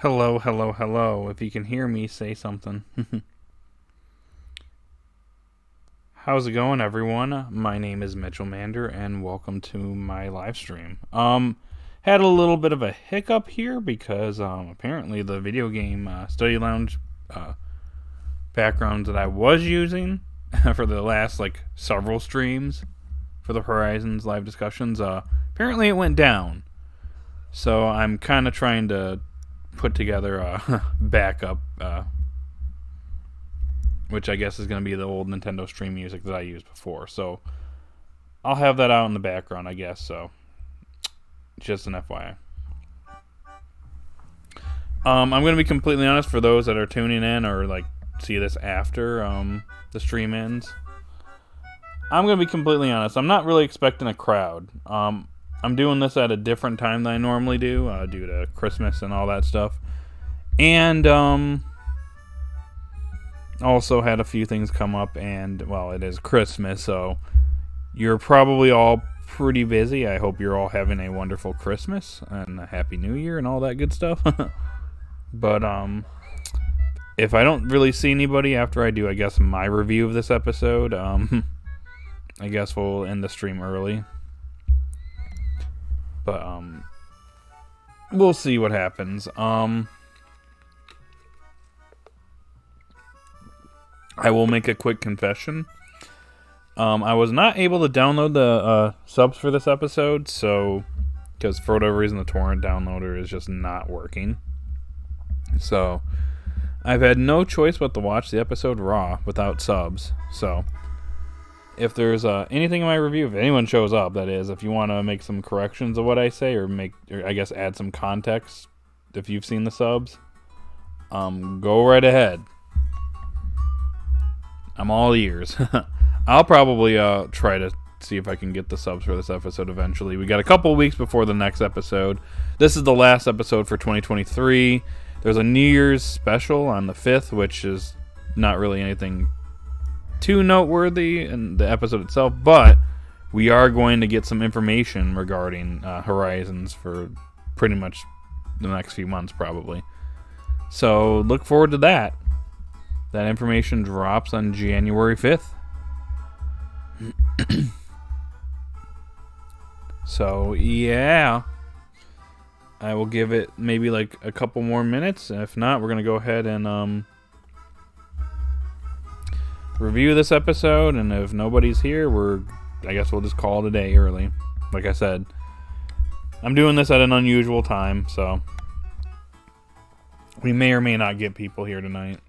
Hello, hello, hello. If you can hear me, say something. How's it going, everyone? My name is Mitchell Mander, and welcome to my live stream. Had a little bit of a hiccup here because apparently the video game study lounge backgrounds that I was using for the last several streams for the Horizons live discussions, apparently it went down. So I'm kind of trying to put together a backup, which I guess is going to be the old Nintendo stream music that I used before. So I'll have that out in the background, I guess. So just an FYI. I'm going to be completely honest for those that are tuning in or see this after the stream ends. I'm going to be completely honest. I'm not really expecting a crowd. I'm doing this at a different time than I normally do, due to Christmas and all that stuff. And also had a few things come up, and, well, it is Christmas, so you're probably all pretty busy. I hope you're all having a wonderful Christmas and a Happy New Year and all that good stuff. But if I don't really see anybody after I do, I guess, my review of this episode, I guess we'll end the stream early. But we'll see what happens. I will make a quick confession. I was not able to download the subs for this episode, so because for whatever reason the torrent downloader is just not working. So I've had no choice but to watch the episode raw without subs. So if there's anything in my review, if anyone shows up, that is, if you want to make some corrections of what I say, or I guess add some context, if you've seen the subs, go right ahead. I'm all ears. I'll probably try to see if I can get the subs for this episode eventually. We got a couple weeks before the next episode. This is the last episode for 2023. There's a New Year's special on the 5th, which is not really anything too noteworthy in the episode itself, but we are going to get some information regarding Horizons for pretty much the next few months, probably. So look forward to that. That information drops on January 5th. So yeah, I will give it maybe a couple more minutes. If not, we're gonna go ahead and review this episode, and if nobody's here, I guess we'll just call it a day early. Like I said, I'm doing this at an unusual time, so we may or may not get people here tonight.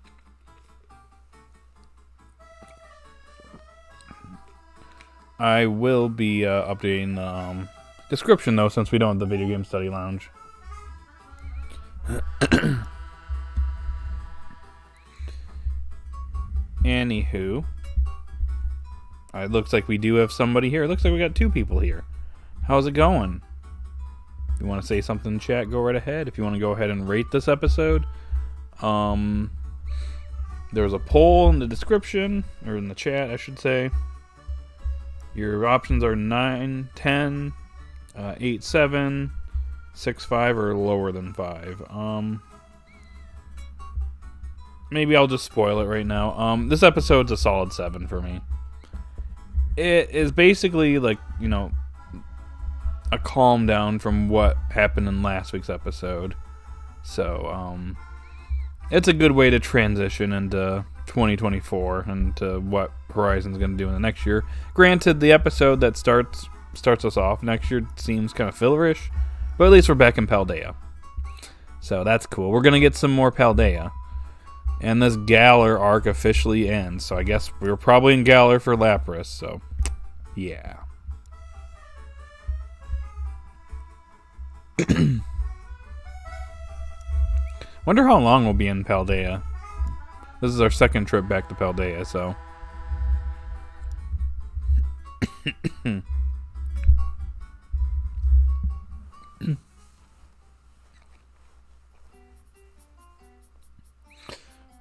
I will be updating the description, though, since we don't have the video game study lounge. Anywho, it looks like we do have somebody here. It looks like we got two people here. How's it going? If you want to say something in chat, go right ahead. If you want to go ahead and rate this episode, there's a poll in the description, or in the chat, I should say. Your options are 9, 10, 8, 7, 6, 5, or lower than 5. Maybe I'll just spoil it right now. This episode's a solid 7 for me. It is basically a calm down from what happened in last week's episode. So, it's a good way to transition into 2024 and to what Horizon's going to do in the next year. Granted, the episode that starts us off next year seems kind of fillerish, but at least we're back in Paldea. So that's cool. We're going to get some more Paldea. And this Galar arc officially ends, so I guess we were probably in Galar for Lapras, so yeah. Wonder how long we'll be in Paldea. This is our second trip back to Paldea, so.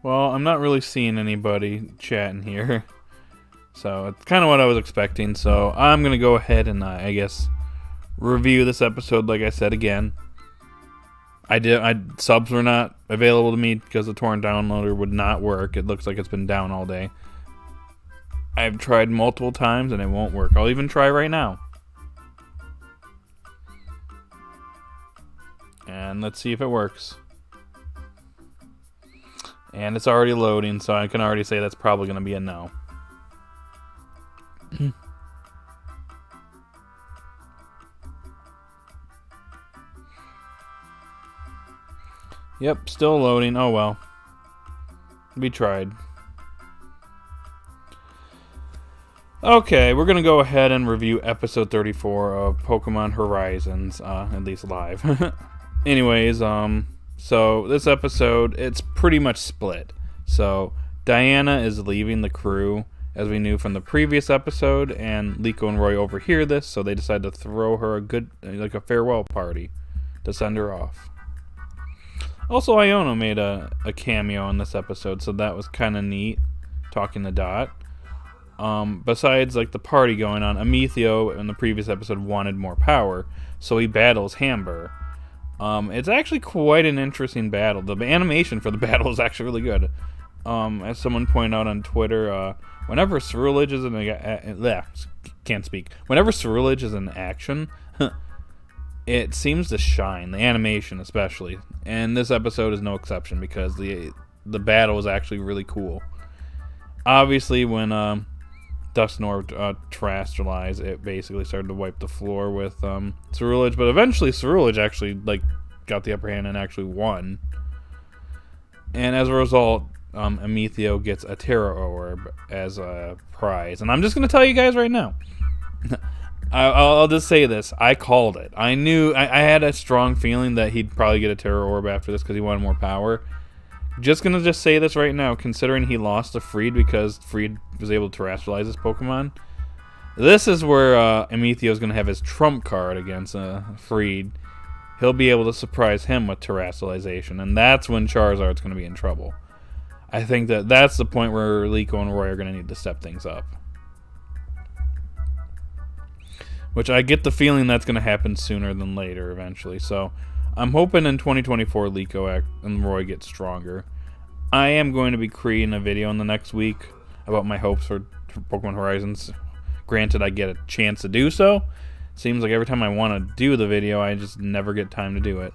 Well, I'm not really seeing anybody chatting here. So, it's kind of what I was expecting. So, I'm going to go ahead and, I guess, review this episode, like I said again. Subs were not available to me because the torrent downloader would not work. It looks like it's been down all day. I've tried multiple times and it won't work. I'll even try right now. And let's see if it works. And it's already loading, so I can already say that's probably going to be a no. Yep, still loading. Oh well. We tried. Okay, we're going to go ahead and review episode 34 of Pokemon Horizons, at least live. Anyways, so this episode, it's pretty much split. So Diana is leaving the crew, as we knew from the previous episode, and Liko and Roy overhear this, so they decide to throw her a farewell party to send her off. Also, Iono made a cameo in this episode, so that was kind of neat, talking to Dot. Besides like the party going on, Amethio in the previous episode wanted more power, so he battles Hamber. It's actually quite an interesting battle. The animation for the battle is actually really good. As someone pointed out on Twitter, whenever Ceruledge is whenever Ceruledge is in action, it seems to shine. The animation, especially, and this episode is no exception because the battle is actually really cool. Obviously, when Dusknoir terrestrialized, it basically started to wipe the floor with Ceruledge, but eventually Ceruledge actually got the upper hand and actually won. And as a result, Amethio gets a Tera Orb as a prize. And I'm just going to tell you guys right now. I'll just say this. I called it. I knew. I had a strong feeling that he'd probably get a Tera Orb after this because he wanted more power. Just going to say this right now, considering he lost to Freed because Freed was able to terrestrialize his Pokemon. This is where Amethio is going to have his trump card against Freed. He'll be able to surprise him with terrestrialization, and that's when Charizard's going to be in trouble. I think that's the point where Liko and Roy are going to need to step things up. Which I get the feeling that's going to happen sooner than later eventually. So I'm hoping in 2024 Liko and Roy get stronger. I am going to be creating a video in the next week about my hopes for Pokemon Horizons. Granted, I get a chance to do so. Seems like every time I want to do the video, I just never get time to do it.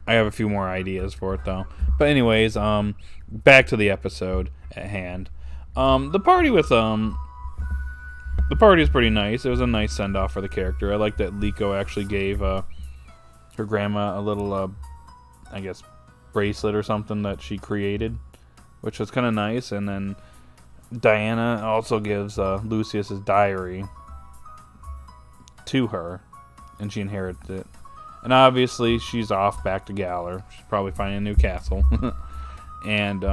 I have a few more ideas for it though. But anyways, back to the episode at hand. The party is pretty nice. It was a nice send-off for the character. I like that Liko actually gave her grandma a little, I guess, bracelet or something that she created, which was kind of nice. And then Diana also gives Lucius's diary to her, and she inherits it. And obviously, she's off back to Galar. She's probably finding a new castle. And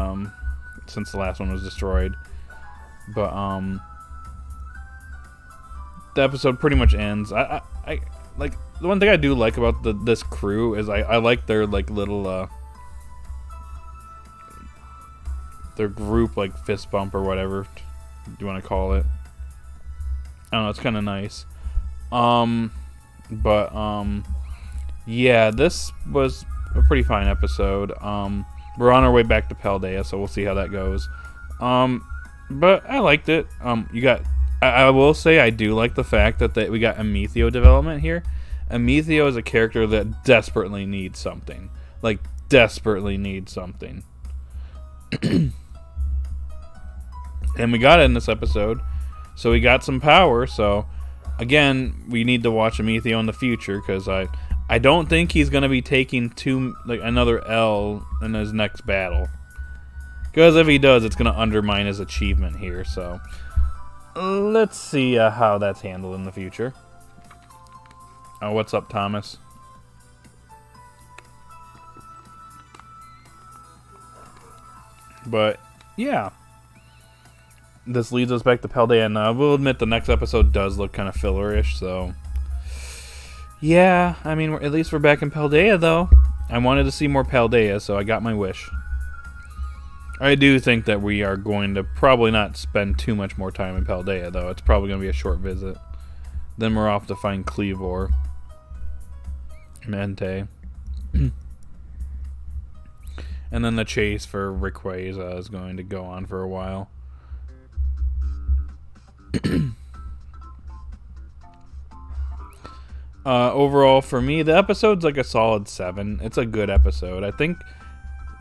since the last one was destroyed. But the episode pretty much ends. I like the one thing I do like about this crew is I like their little their group fist bump or whatever you want to call it. I don't know, it's kind of nice. Yeah, this was a pretty fine episode. We're on our way back to Paldea, so we'll see how that goes. But I liked it. I will say I do like the fact that we got Amethio development here. Amethio is a character that desperately needs something. Desperately needs something. And we got it in this episode. So we got some power, so again, we need to watch Amethio in the future, because I don't think he's going to be taking another L in his next battle. Because if he does, it's going to undermine his achievement here, so let's see how that's handled in the future. Oh, what's up, Thomas? But, yeah. This leads us back to Paldea, and I will admit the next episode does look kind of filler-ish, so yeah, I mean, at least we're back in Paldea, though. I wanted to see more Paldea, so I got my wish. I do think that we are going to probably not spend too much more time in Paldea, though. It's probably going to be a short visit. Then we're off to find Cleavor and Entei. And then the chase for Rayquaza is going to go on for a while. Overall, for me, the episode's like a solid 7. It's a good episode. I think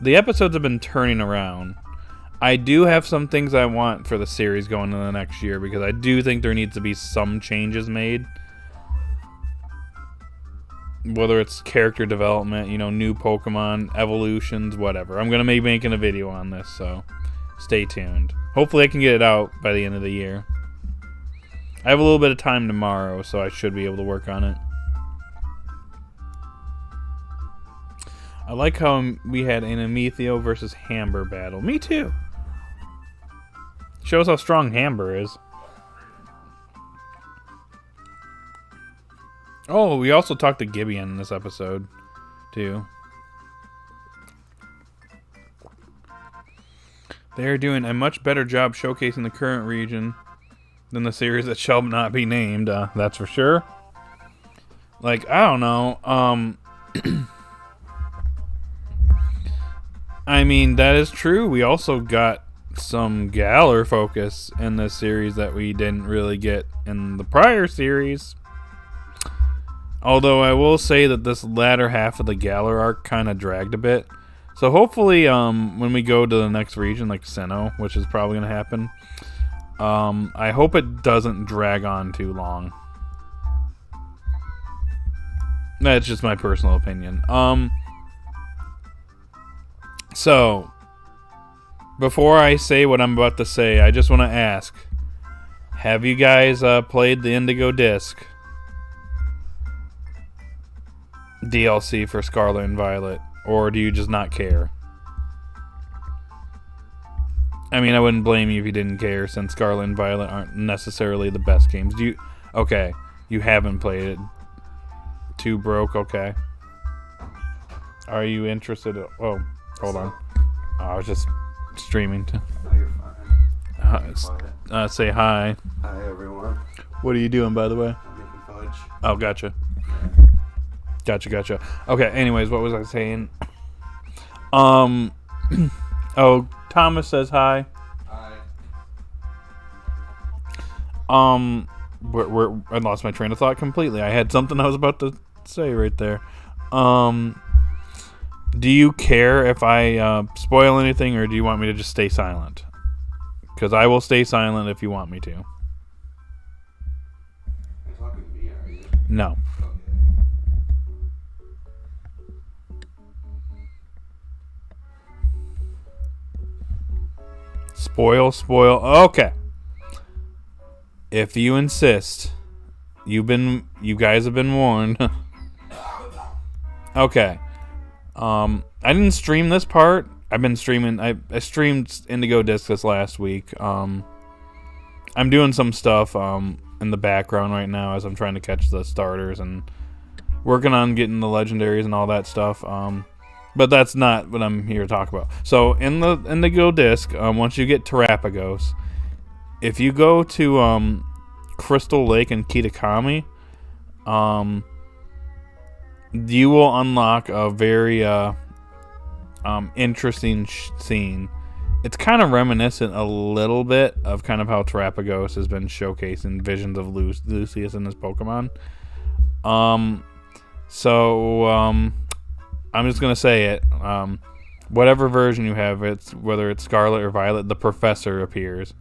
the episodes have been turning around. I do have some things I want for the series going into the next year, because I do think there needs to be some changes made. Whether it's character development, new Pokemon, evolutions, whatever. I'm going to be making a video on this, so stay tuned. Hopefully I can get it out by the end of the year. I have a little bit of time tomorrow, so I should be able to work on it. I like how we had an Amethio versus Hamber battle. Me too. Shows how strong Hamber is. Oh, we also talked to Gibeon in this episode, too. They're doing a much better job showcasing the current region than the series that shall not be named, that's for sure. Like, I don't know, I mean, that is true. We also got some Galar focus in this series that we didn't really get in the prior series. Although I will say that this latter half of the Galar arc kind of dragged a bit. So hopefully when we go to the next region, like Sinnoh, which is probably going to happen, I hope it doesn't drag on too long. That's just my personal opinion. So, before I say what I'm about to say, I just want to ask, have you guys played the Indigo Disc DLC for Scarlet and Violet, or do you just not care? I mean, I wouldn't blame you if you didn't care, since Scarlet and Violet aren't necessarily the best games. Okay, you haven't played it. Too broke, okay. Are you interested? Oh, hold on. I was just streaming. No, you're fine. Say hi. Hi, everyone. What are you doing, by the way? I'm making fudge. Oh, gotcha. Gotcha. Okay, anyways, what was I saying? Oh, Thomas says hi. Hi. I lost my train of thought completely. I had something I was about to say right there. Do you care if I spoil anything, or do you want me to just stay silent? Because I will stay silent if you want me to. You're talking to me, are you? No. Okay. Spoil. Okay. If you insist, you guys have been warned. Okay. I didn't stream this part. I've been streaming. I streamed Indigo Disc this last week. I'm doing some stuff in the background right now as I'm trying to catch the starters and working on getting the legendaries and all that stuff. But that's not what I'm here to talk about. So in the Indigo Disc, once you get Terapagos, if you go to Crystal Lake in Kitakami, you will unlock a very interesting scene. It's kind of reminiscent a little bit of kind of how Terapagos has been showcasing visions of Lucius and his Pokemon. So I'm just gonna say it. Whatever version you have, whether it's Scarlet or Violet, the Professor appears,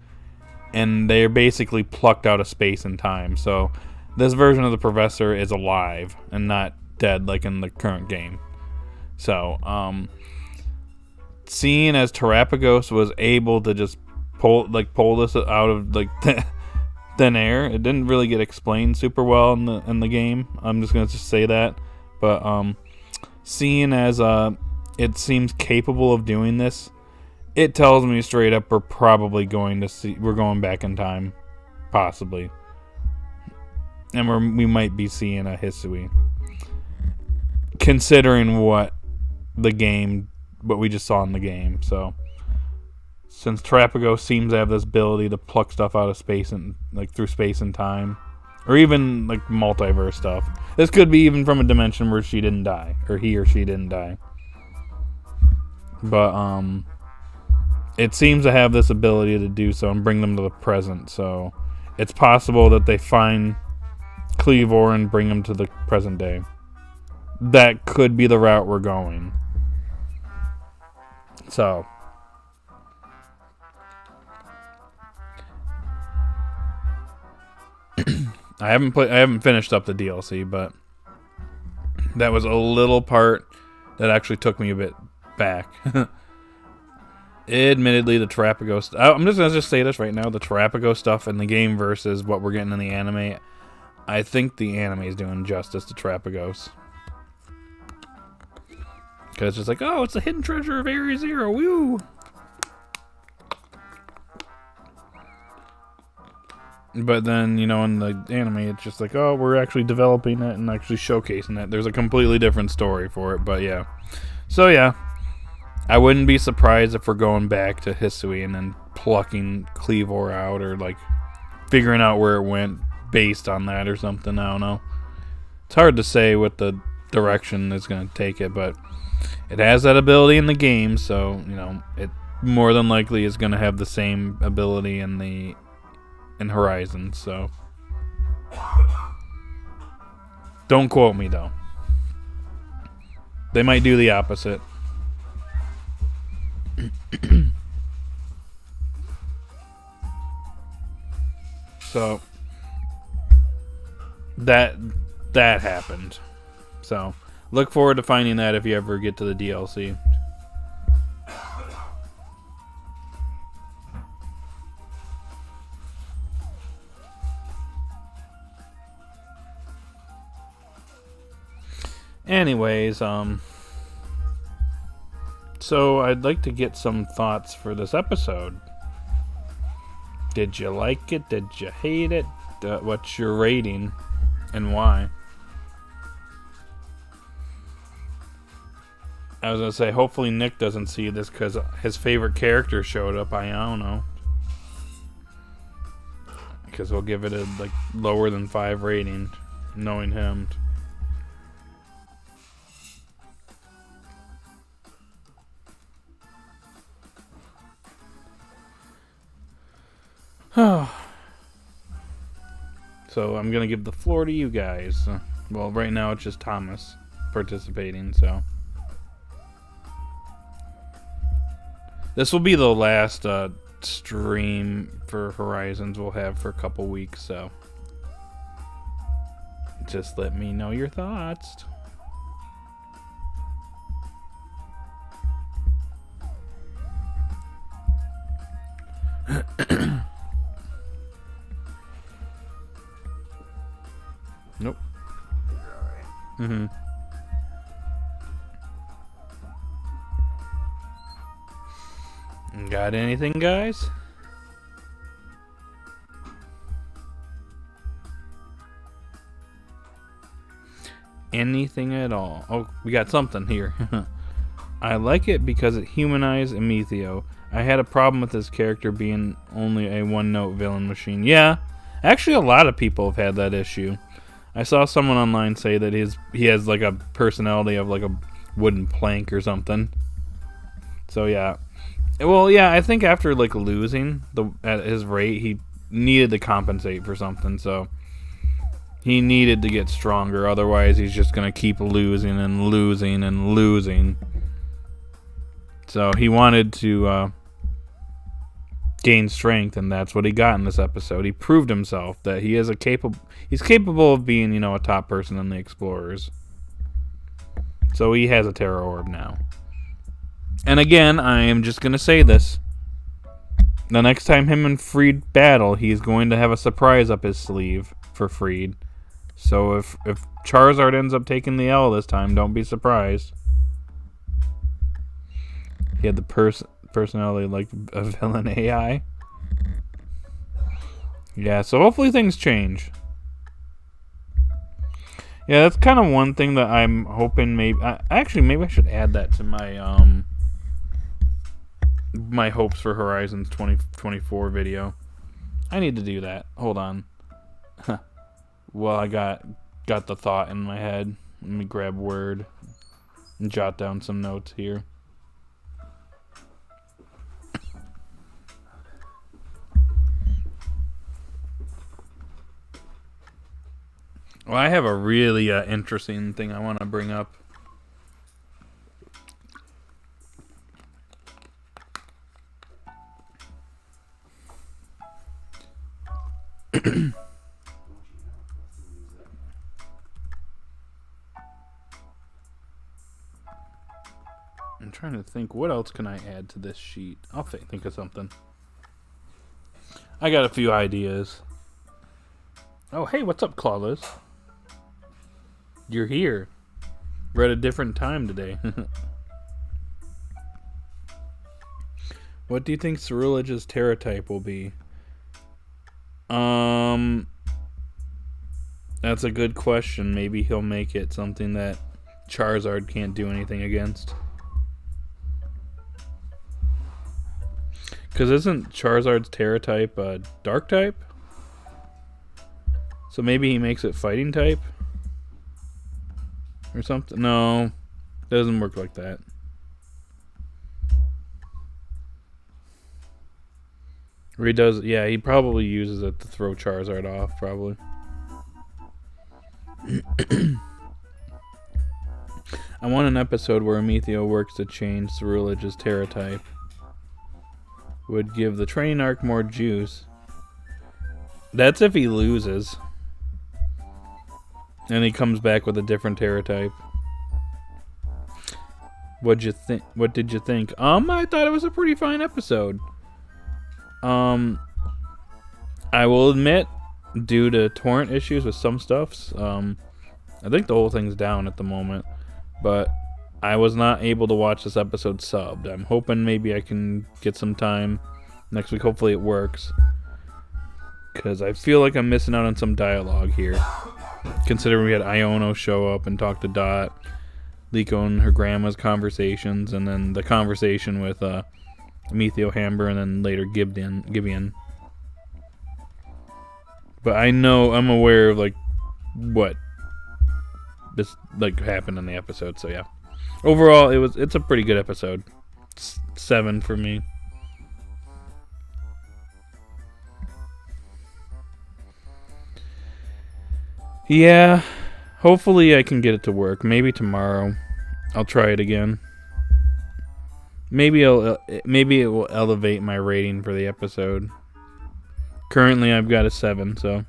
and they're basically plucked out of space and time. So this version of the Professor is alive and not dead like in the current game. So seeing as Terapagos was able to just pull this out of thin air, it didn't really get explained super well in the game. I'm just gonna say that, but seeing as it seems capable of doing this, it tells me straight up we're going back in time, possibly, and we might be seeing a Hisui, considering what we just saw in the game. So since Terapagos seems to have this ability to pluck stuff out of space and through space and time, or even multiverse stuff, this could be even from a dimension where she didn't die, or he or she didn't die. but it seems to have this ability to do so and bring them to the present. So it's possible that they find Cleavor and bring him to the present day. That could be the route we're going. So I haven't finished up the DLC, but that was a little part that actually took me a bit back. Admittedly, the Terrapago I'm just gonna say this right now: the Terrapago stuff in the game versus what we're getting in the anime. I think the anime is doing justice to Terrapagos. Because it's just like, oh, it's the hidden treasure of Area Zero, woo! But then, in the anime, it's just like, oh, we're actually developing it and actually showcasing it. There's a completely different story for it, but yeah. So yeah, I wouldn't be surprised if we're going back to Hisui and then plucking Cleavor out or like figuring out where it went based on that or something. I don't know. It's hard to say what the direction is going to take it, but it has that ability in the game, so it more than likely is going to have the same ability in Horizon. So don't quote me though. They might do the opposite. So that happened. So look forward to finding that if you ever get to the DLC. Anyways, so I'd like to get some thoughts for this episode. Did you like it? Did you hate it? What's your rating and why? I was gonna say, hopefully Nick doesn't see this because his favorite character showed up. I don't know, because we'll give it a lower than 5 rating, knowing him. So I'm gonna give the floor to you guys. Well, right now it's just Thomas participating, so this will be the last stream for Horizons we'll have for a couple weeks, so just let me know your thoughts. Nope. Mm-hmm. Got anything, guys? Anything at all? Oh, we got something here. I like it because it humanized Amethio. I had a problem with this character being only a one-note villain machine. Yeah, actually a lot of people have had that issue. I saw someone online say that he has like a personality of like a wooden plank or something. So yeah. Well, yeah, I think after like losing at his rate, he needed to compensate for something. So he needed to get stronger. Otherwise, he's just gonna keep losing and losing and losing. So he wanted to gain strength, and that's what he got in this episode. He proved himself that he is he's capable of being, a top person in the Explorers. So he has a Tera Orb now. And again, I am just going to say this. The next time him and Freed battle, he's going to have a surprise up his sleeve for Freed. So if Charizard ends up taking the L this time, don't be surprised. He had the personality like a villain AI. Yeah, so hopefully things change. Yeah, that's kind of one thing that I'm hoping maybe I should add that to my my hopes for Horizons 2024 video. I need to do that. Hold on. Well, I got the thought in my head. Let me grab Word and jot down some notes here. Well, I have a really interesting thing I want to bring up. I'm trying to think, what else can I add to this sheet? I'll think of something. I got a few ideas. Oh, hey, what's up, Clawless? You're here. We're at a different time today. What do you think Cerulege's Tera type will be? That's a good question. Maybe he'll make it something that Charizard can't do anything against. Because isn't Charizard's Tera type Dark type? So maybe he makes it Fighting type? Or something? No. It doesn't work like that. Or he does, yeah, he probably uses it to throw Charizard off, probably. I want an episode where Amethio works to change Cerulege's Tera type. Would give the training arc more juice. That's if he loses. And he comes back with a different Tera type. What'd you think? What did you think? I thought it was a pretty fine episode. I will admit, due to torrent issues with some stuffs, I think the whole thing's down at the moment, but I was not able to watch this episode subbed. I'm hoping maybe I can get some time next week. Hopefully it works, because I feel like I'm missing out on some dialogue here, considering we had Iono show up and talk to Dot, Liko and her grandma's conversations, and then the conversation with Amethio Hamber, and then later Gibeon. But I'm aware of like what this like happened in the episode. So yeah, overall it's a pretty good episode. 7 for me. Yeah, hopefully I can get it to work. Maybe tomorrow I'll try it again. Maybe it will elevate my rating for the episode. Currently, I've got a 7, so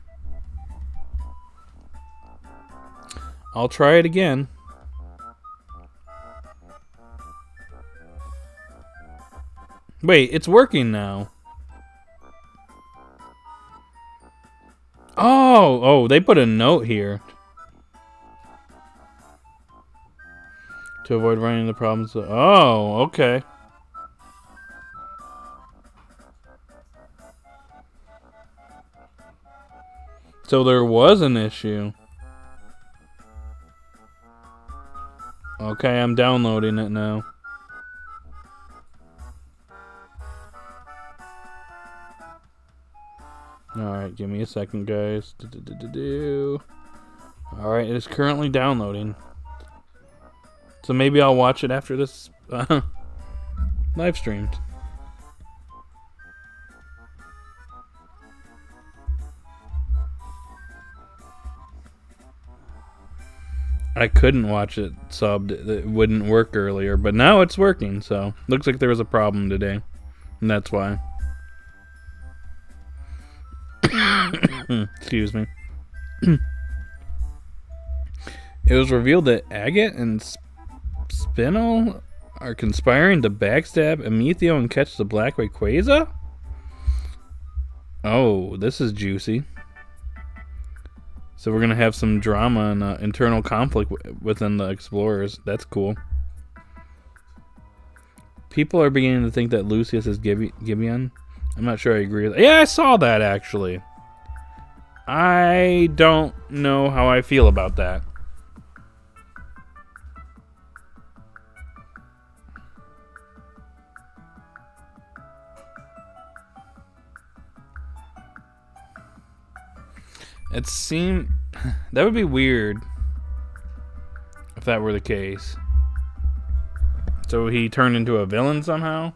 I'll try it again. Wait, it's working now. Oh, they put a note here. To avoid running into problems. Oh, okay. So there was an issue. Okay, I'm downloading it now. Alright, give me a second, guys. Alright, it is currently downloading. So maybe I'll watch it after this live streamed. I couldn't watch it subbed. It wouldn't work earlier, but now it's working, so looks like there was a problem today. And that's why. Excuse me. It was revealed that Agate and Spinel are conspiring to backstab Amethio and catch the Black Rayquaza? Oh, this is juicy. So we're going to have some drama and internal conflict within the Explorers. That's cool. People are beginning to think that Lucius is Gibeon. I'm not sure I agree with that. Yeah, I saw that, actually. I don't know how I feel about that. It seemed... That would be weird if that were the case. So he turned into a villain somehow?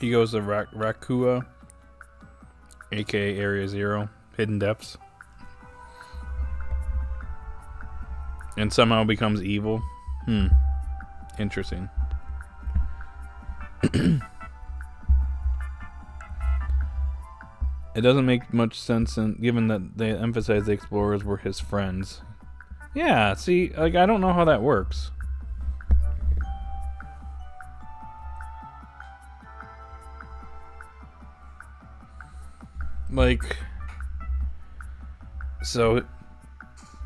He goes to Rakua, aka Area Zero, Hidden Depths, and somehow becomes evil. Interesting. It doesn't make much sense, given that they emphasize the explorers were his friends. Yeah, see, like, I don't know how that works. Like, so,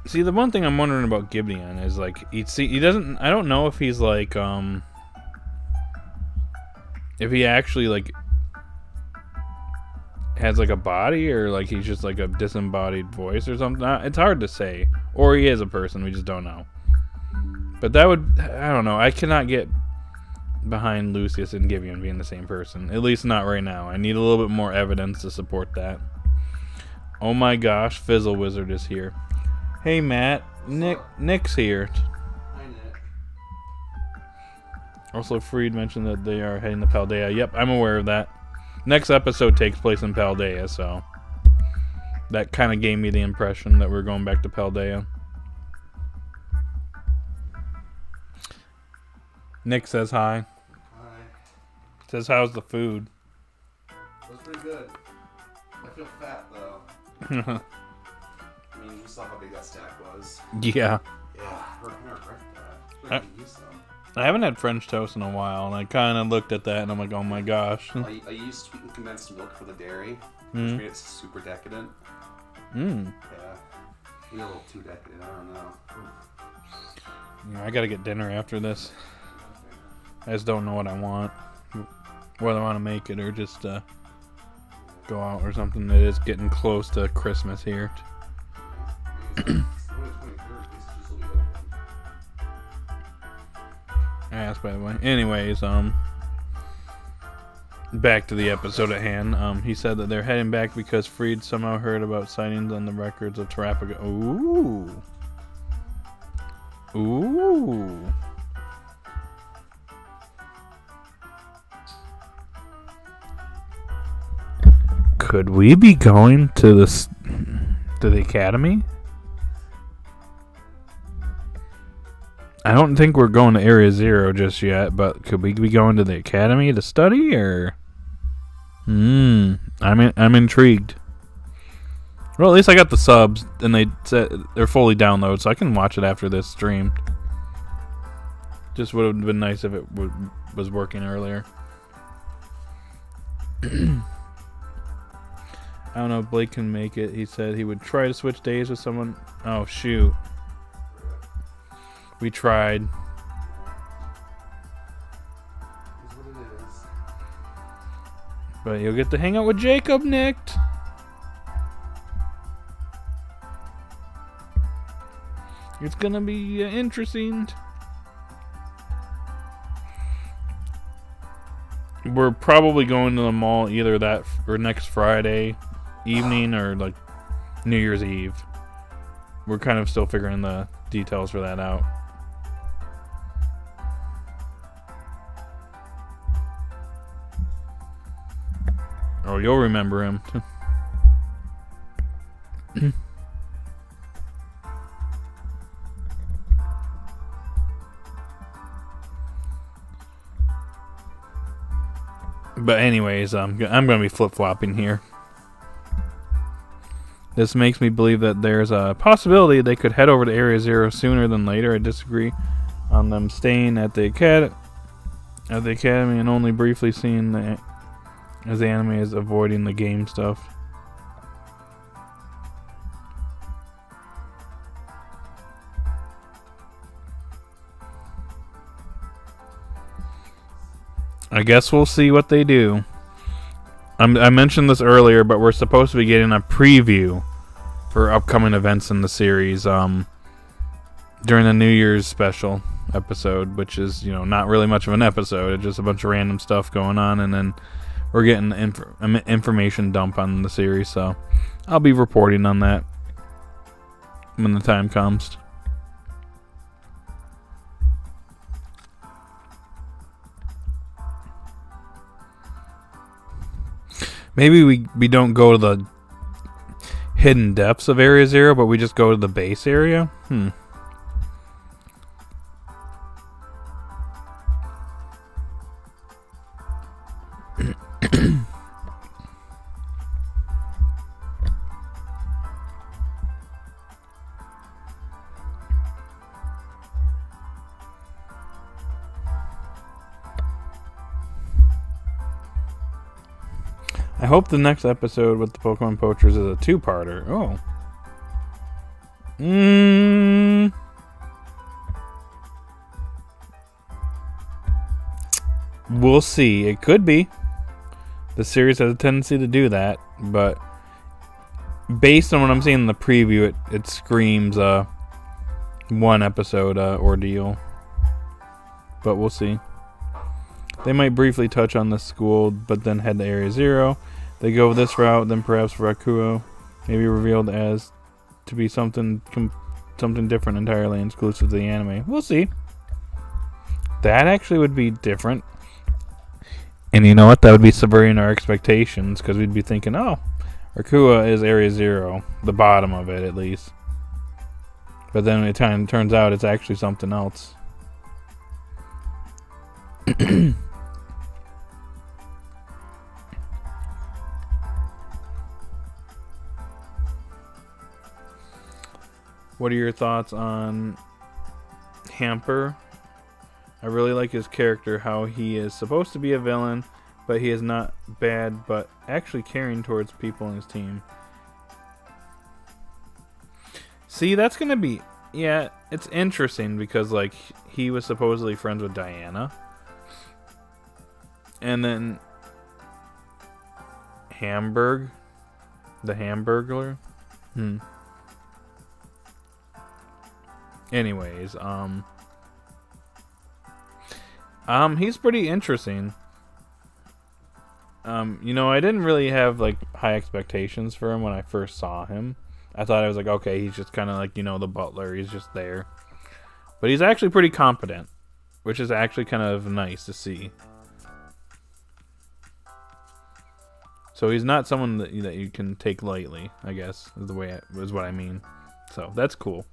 see, the one thing I'm wondering about Gideon is, like, he doesn't, I don't know if he's, like, if he actually, like, has, like, a body, or, like, he's just, like, a disembodied voice or something. It's hard to say. Or he is a person, we just don't know. But that would, I don't know, I cannot get behind Lucius and Gideon being the same person. At least not right now. I need a little bit more evidence to support that. Oh my gosh, Fizzle Wizard is here. Hey Matt, Nick's here. Hi, Nick. Also, Freed mentioned that they are heading to Paldea. Yep, I'm aware of that. Next episode takes place in Paldea, so that kind of gave me the impression that we're going back to Paldea. Nick says hi. Hi. Says, how's the food? It was pretty good. I feel fat, though. I mean, you saw how big that stack was. Yeah. Yeah, we're gonna regret that. I haven't had French toast in a while, and I kind of looked at that, and I'm like, oh my gosh. I used sweetened condensed milk for the dairy, which made it super decadent. Yeah. Maybe a little too decadent, I don't know. Yeah, I gotta get dinner after this. I just don't know what I want. Whether I want to make it or just go out or something. It is getting close to Christmas here. I asked, by the way. Anyways, back to the episode at hand. He said that they're heading back because Freed somehow heard about sightings on the records of Tarapaga. Ooh. Could we be going to the academy? I don't think we're going to Area Zero just yet, but could we be going to the academy to study, or? I'm intrigued. Well, at least I got the subs, and they said they're fully downloaded, so I can watch it after this stream. Just would have been nice if it was working earlier. I don't know if Blake can make it. He said he would try to switch days with someone. Oh, shoot. We tried. That's what it is. But you'll get to hang out with Jacob, Nick. It's gonna be interesting. We're probably going to the mall either that or next Friday evening or like New Year's Eve. We're kind of still figuring the details for that out. Oh, you'll remember him. But anyways, I'm going to be flip-flopping here. This makes me believe that there's a possibility they could head over to Area Zero sooner than later. I disagree on them staying at the academy and only briefly seeing as the anime is avoiding the game stuff. I guess we'll see what they do. I mentioned this earlier, but we're supposed to be getting a preview for upcoming events in the series during the New Year's special episode, which is, not really much of an episode. It's just a bunch of random stuff going on, and then we're getting information dump on the series, so I'll be reporting on that when the time comes. Maybe we don't go to the hidden depths of Area Zero, but we just go to the base area? I hope the next episode with the Pokemon Poachers is a two-parter. Oh. We'll see. It could be. The series has a tendency to do that, but based on what I'm seeing in the preview, it screams one episode ordeal. But we'll see. They might briefly touch on the school, but then head to Area Zero. They go this route, then perhaps Rakuo may be revealed as to be something different entirely and exclusive to the anime. We'll see. That actually would be different. And you know what? That would be subverting our expectations, because we'd be thinking, oh, Rakuo is Area Zero, the bottom of it at least. But then it turns out it's actually something else. What are your thoughts on Hamper? I really like his character, how he is supposed to be a villain, but he is not bad, but actually caring towards people in his team. See, that's going to be... Yeah, it's interesting because, like, he was supposedly friends with Diana. And then... The Hamburglar? Anyways, he's pretty interesting. You know, I didn't really have, like, high expectations for him when I first saw him. I thought I was like, okay, he's just kind of like, you know, the butler. He's just there. But he's actually pretty competent, which is actually kind of nice to see. So he's not someone that you can take lightly, I guess, is what I mean. So that's cool.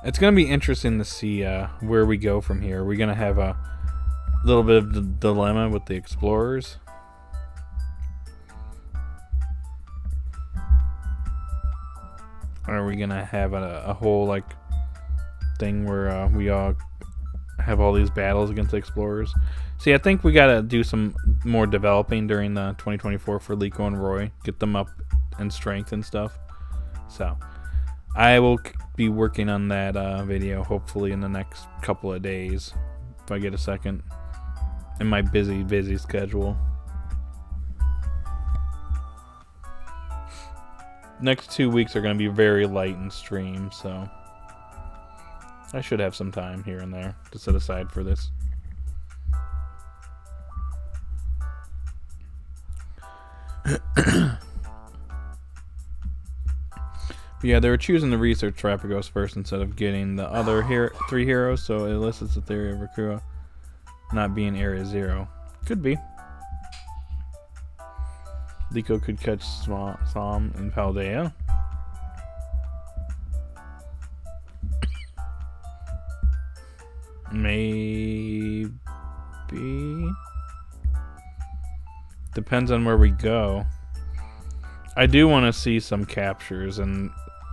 It's going to be interesting to see where we go from here. We're going to have a little bit of the dilemma with the explorers. Are we going to have a whole like thing where we all have all these battles against the explorers? See, I think we got to do some more developing during the 2024 for Liko and Roy. Get them up in strength and stuff. So I will be working on that video hopefully in the next couple of days if I get a second in my busy schedule. Next 2 weeks are going to be very light in stream, so I should have some time here and there to set aside for this. Yeah, they were choosing the research Terapagos first instead of getting the other three heroes, so it elicits the theory of Rakuo not being Area Zero. Could be. Liko could catch Som and Paldea. Maybe. Depends on where we go. I do want to see some captures and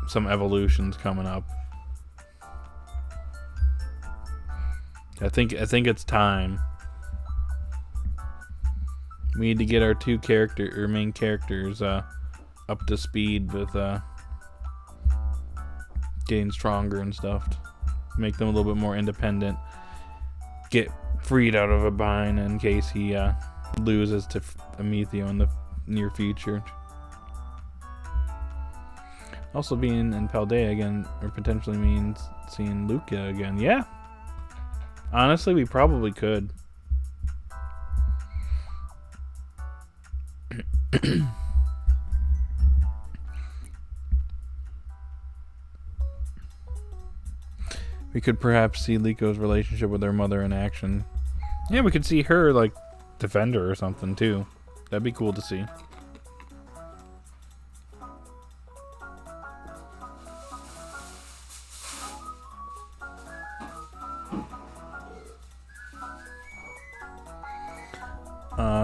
some evolutions coming up. I think it's time. We need to get our main characters up to speed with getting stronger and stuff. Make them a little bit more independent. Get freed out of a bind in case he loses to Amethio in the near future. Also being in Paldea again, or potentially means seeing Luca again. Yeah. Honestly, we probably could. We could perhaps see Liko relationship with her mother in action. Yeah, we could see her, like, defend her or something, too. That'd be cool to see.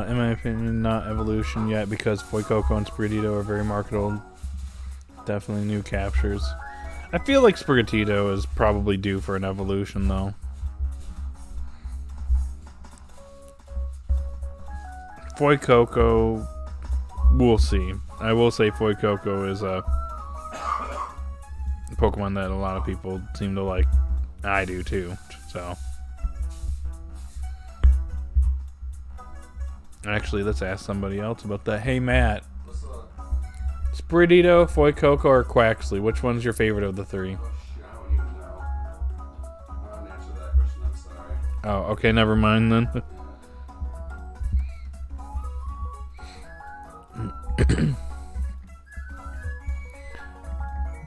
In my opinion, not evolution yet because Fuecoco and Sprigatito are very marketable. Definitely new captures. I feel like Sprigatito is probably due for an evolution, though. Fuecoco, we'll see. I will say Fuecoco is a Pokemon that a lot of people seem to like. I do too, so. Actually, let's ask somebody else about that. Hey, Matt. What's up? Sprigatito, Fuecoco, or Quaxley? Which one's your favorite of the three? Oh, shit, I don't even know. I don't answer that question, I'm sorry. Oh, okay, never mind then.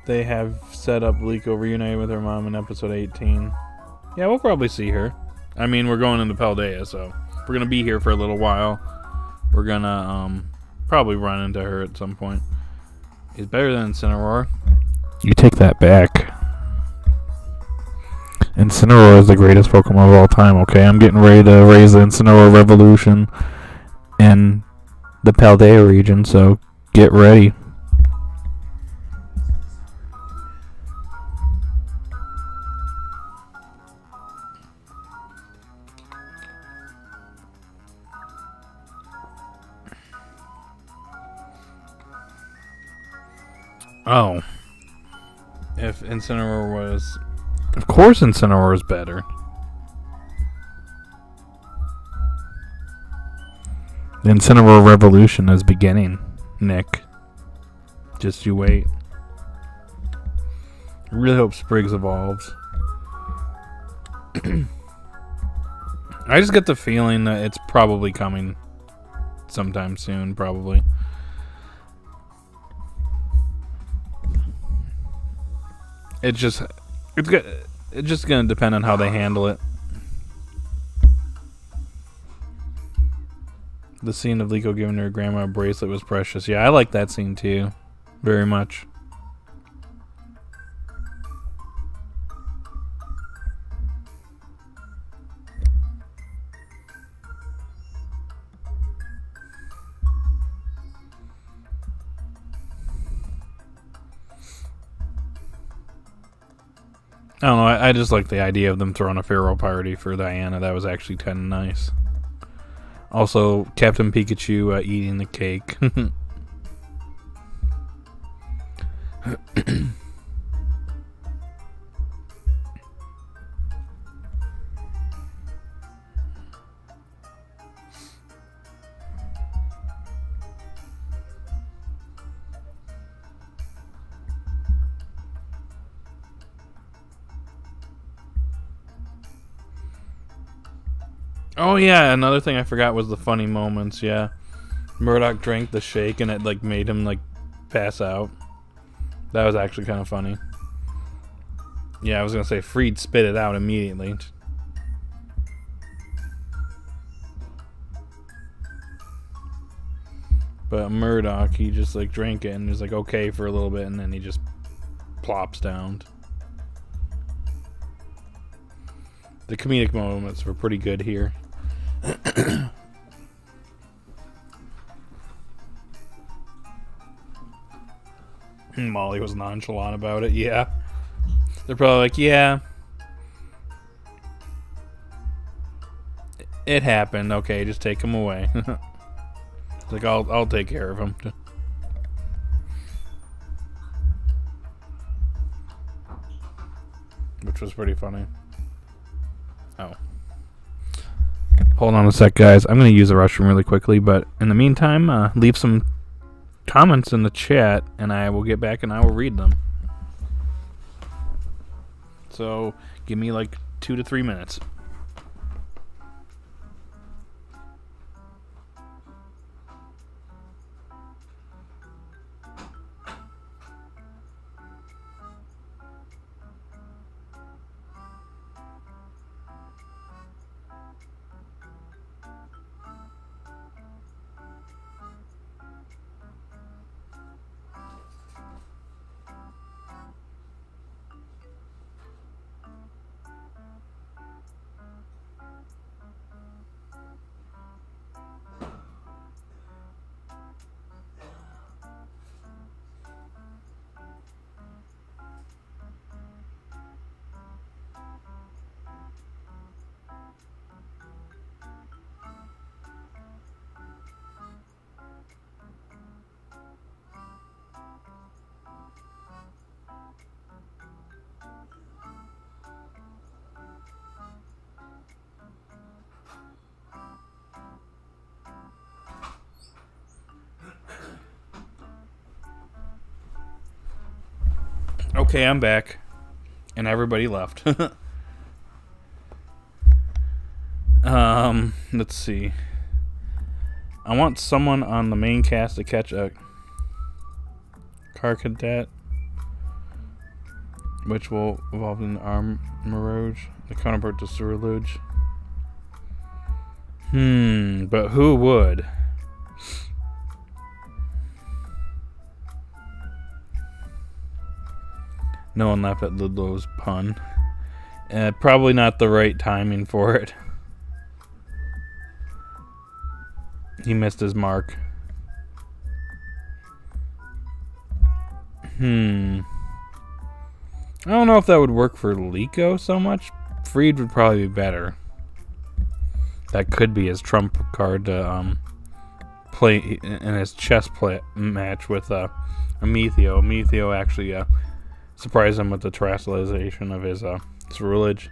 They have set up Liko reunited with her mom in episode 18. Yeah, we'll probably see her. I mean, we're going into Paldea, so we're gonna be here for a little while. We're gonna probably run into her at some point. He's better than Incineroar. You take that back. Incineroar is the greatest Pokemon of all time, okay? I'm getting ready to raise the Incineroar Revolution in the Paldea region, so get ready. Oh. If Incineroar was... Of course Incineroar is better. The Incineroar Revolution is beginning, Nick. Just you wait. I really hope Spriggs evolves. I just get the feeling that it's probably coming sometime soon, probably. It's just gonna depend on how they handle it. The scene of Liko giving her grandma a bracelet was precious. Yeah, I like that scene too, very much. I don't know, I just like the idea of them throwing a farewell party for Diana. That was actually kind of nice. Also, Captain Pikachu eating the cake. Oh yeah, another thing I forgot was the funny moments. Yeah, Murdoch drank the shake and it like made him like pass out. That was actually kind of funny. Yeah, I was gonna say Freed spit it out immediately. But Murdoch, he just like drank it and was like okay for a little bit, and then he just plops down. The comedic moments were pretty good here. Molly was nonchalant about it. Yeah, they're probably like, yeah, it happened. Okay, just take him away. It's like I'll take care of him. Which was pretty funny. Oh. Hold on a sec, guys. I'm going to use the restroom really quickly, but in the meantime, leave some comments in the chat, and I will get back and I will read them. So, give me like 2 to 3 minutes. Okay, I'm back. And everybody left. Let's see. I want someone on the main cast to catch a car cadet, which will evolve in Armorage, the counterpart to Ceruledge. But who would? No one laughed at Ludlow's pun. Probably not the right timing for it. He missed his mark. I don't know if that would work for Liko so much. Freed would probably be better. That could be his trump card to play in his chess match with Amethio. Amethio actually surprised him with the terrestrialization of his Ceruledge.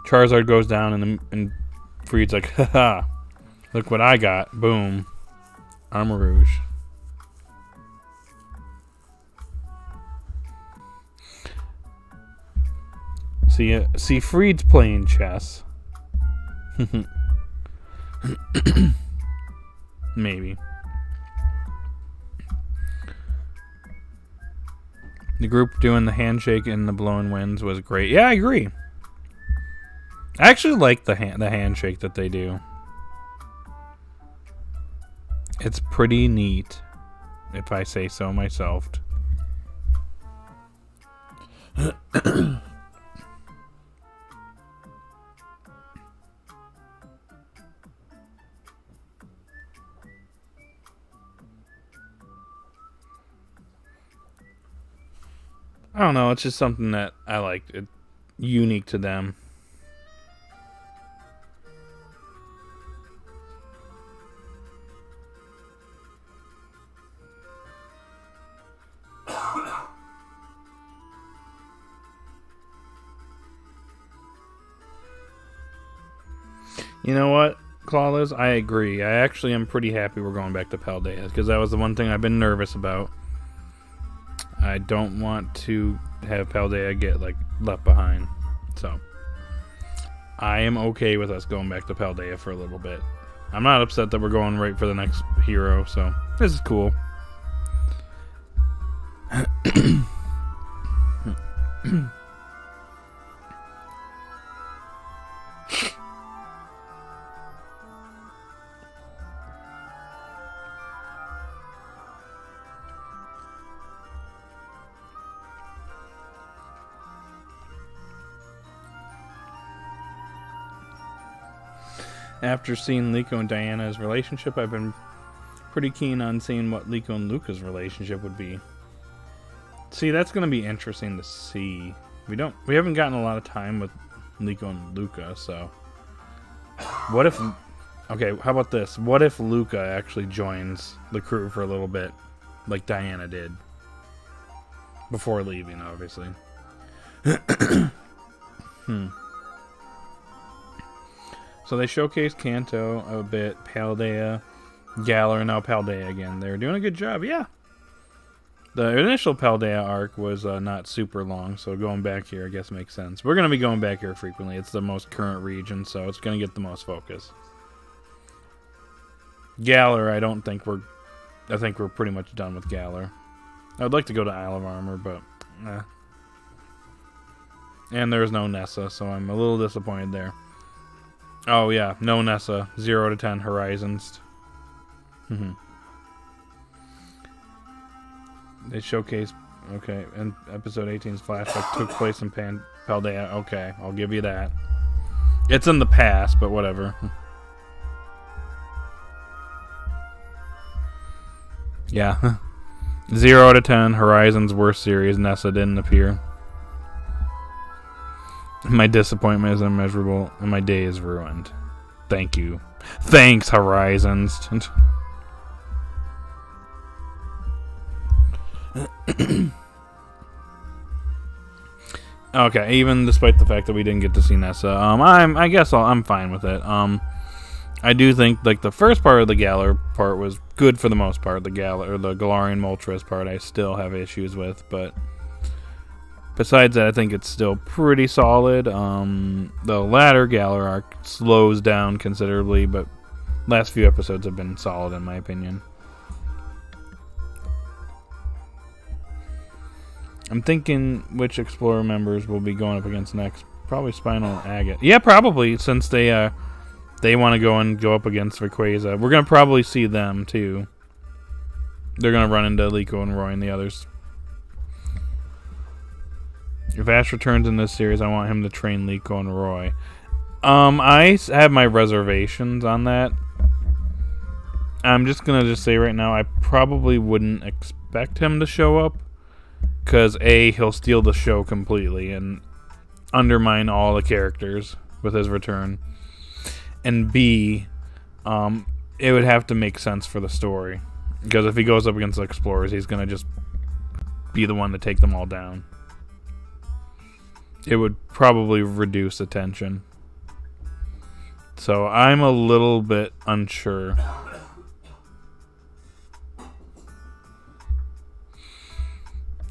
Charizard goes down and Freed's like, haha, look what I got. Boom. Armorage. See, Freed's playing chess. Maybe. The group doing the handshake in the blowing winds was great. Yeah, I agree. I actually like the handshake that they do. It's pretty neat, if I say so myself. I don't know, it's just something that I liked. It's unique to them. You know what, Clawless? I agree. I actually am pretty happy we're going back to Paldea, because that was the one thing I've been nervous about. I don't want to have Paldea get left behind. So I am okay with us going back to Paldea for a little bit. I'm not upset that we're going right for the next hero, so this is cool. After seeing Liko and Diana's relationship, I've been pretty keen on seeing what Liko and Luca's relationship would be. See, that's going to be interesting to see. We haven't gotten a lot of time with Liko and Luca, so what if, okay, how about this? What if Luca actually joins the crew for a little bit, like Diana did, before leaving, obviously. So they showcased Kanto a bit, Paldea, Galar, and now Paldea again. They're doing a good job, yeah. The initial Paldea arc was not super long, so going back here I guess makes sense. We're going to be going back here frequently. It's the most current region, so it's going to get the most focus. Galar, I think we're pretty much done with Galar. I would like to go to Isle of Armor, but and there's no Nessa, so I'm a little disappointed there. Oh yeah, no Nessa. 0 to 10 Horizons. They showcased, okay, and episode 18's flashback took place in Paldea. Okay, I'll give you that. It's in the past, but whatever. Yeah. 0 out of 10, Horizon's worst series. Nessa didn't appear. My disappointment is immeasurable, and my day is ruined. Thank you. Thanks, Horizons. Okay, even despite the fact that we didn't get to see Nessa, I guess I'm fine with it. I do think the first part of the Galar part was good for the most part. The Galarian Moltres part I still have issues with, but Besides that, I think it's still pretty solid. The latter Galar arc slows down considerably, but last few episodes have been solid in my opinion. I'm thinking which Explorer members will be going up against next. Probably Spinal and Agate. Yeah, probably, since they want to go up against Rayquaza. We're going to probably see them, too. They're going to run into Liko and Roy and the others. If Ash returns in this series, I want him to train Liko and Roy. I have my reservations on that. I'm just going to say right now, I probably wouldn't expect him to show up. Because A, he'll steal the show completely and undermine all the characters with his return. And B, it would have to make sense for the story. Because if he goes up against the Explorers, he's going to just be the one to take them all down. It would probably reduce the tension. So I'm a little bit unsure.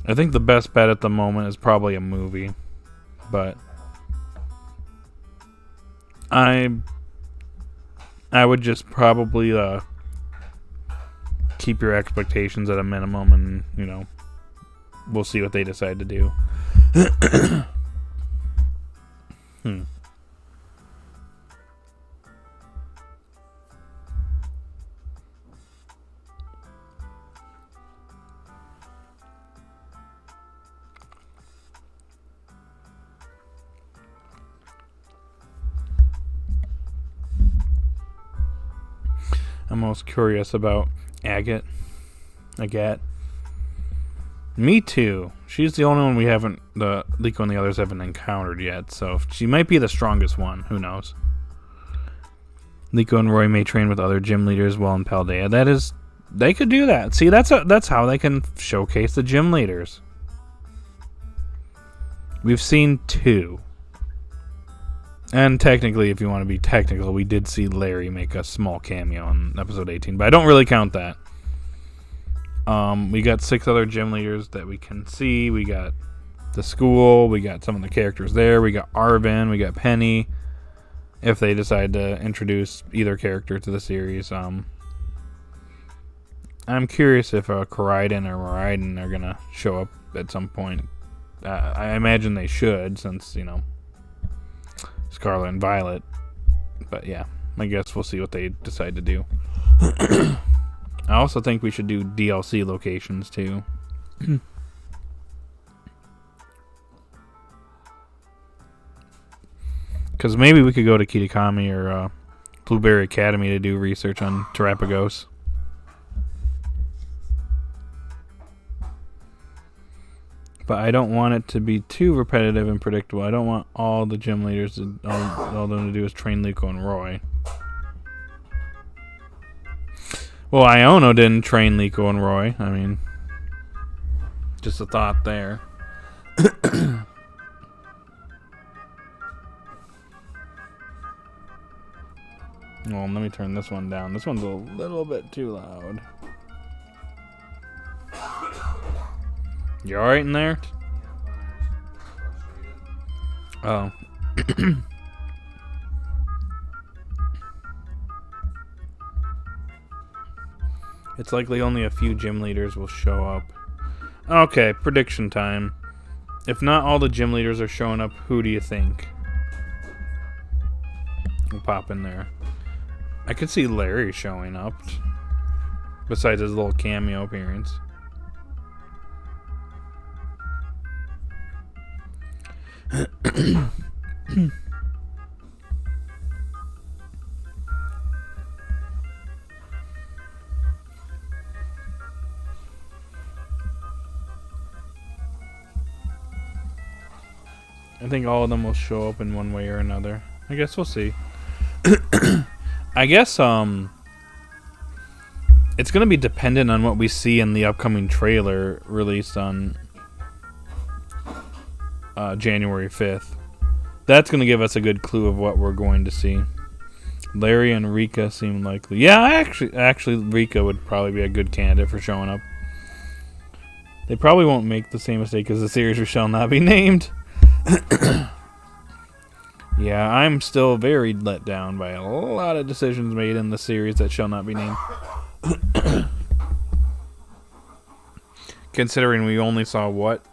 I think the best bet at the moment is probably a movie. But I would just probably keep your expectations at a minimum, and we'll see what they decide to do. I'm most curious about Agate. Me too. She's the only one we haven't, the Liko and the others haven't encountered yet, so she might be the strongest one. Who knows? Liko and Roy may train with other gym leaders while in Paldea. They could do that. See, that's how they can showcase the gym leaders. We've seen 2. And technically, if you want to be technical, we did see Larry make a small cameo in episode 18, but I don't really count that. We got 6 other gym leaders that we can see. We got the school. We got some of the characters there. We got Arvin. We got Penny. If they decide to introduce either character to the series. I'm curious if Koraidon or Miraidon are going to show up at some point. I imagine they should, since, Scarlet and Violet. But yeah, I guess we'll see what they decide to do. I also think we should do DLC locations too. Because maybe we could go to Kitakami or Blueberry Academy to do research on Terrapagos. But I don't want it to be too repetitive and predictable. I don't want all the gym leaders to all them to do is train Liko and Roy. Well, Iono didn't train Liko and Roy. I mean, just a thought there. Well, let me turn this one down. This one's a little bit too loud. You alright in there? Oh. It's likely only a few gym leaders will show up. Okay, prediction time. If not all the gym leaders are showing up, who do you think? We'll pop in there. I could see Larry showing up. Besides his little cameo appearance. I think all of them will show up in one way or another. I guess we'll see. I guess it's going to be dependent on what we see in the upcoming trailer released on January 5th. That's going to give us a good clue of what we're going to see. Larry and Rika seem likely. Yeah, actually Rika would probably be a good candidate for showing up. They probably won't make the same mistake as the series which shall not be named. Yeah, I'm still very let down by a lot of decisions made in the series that shall not be named. Considering we only saw, what?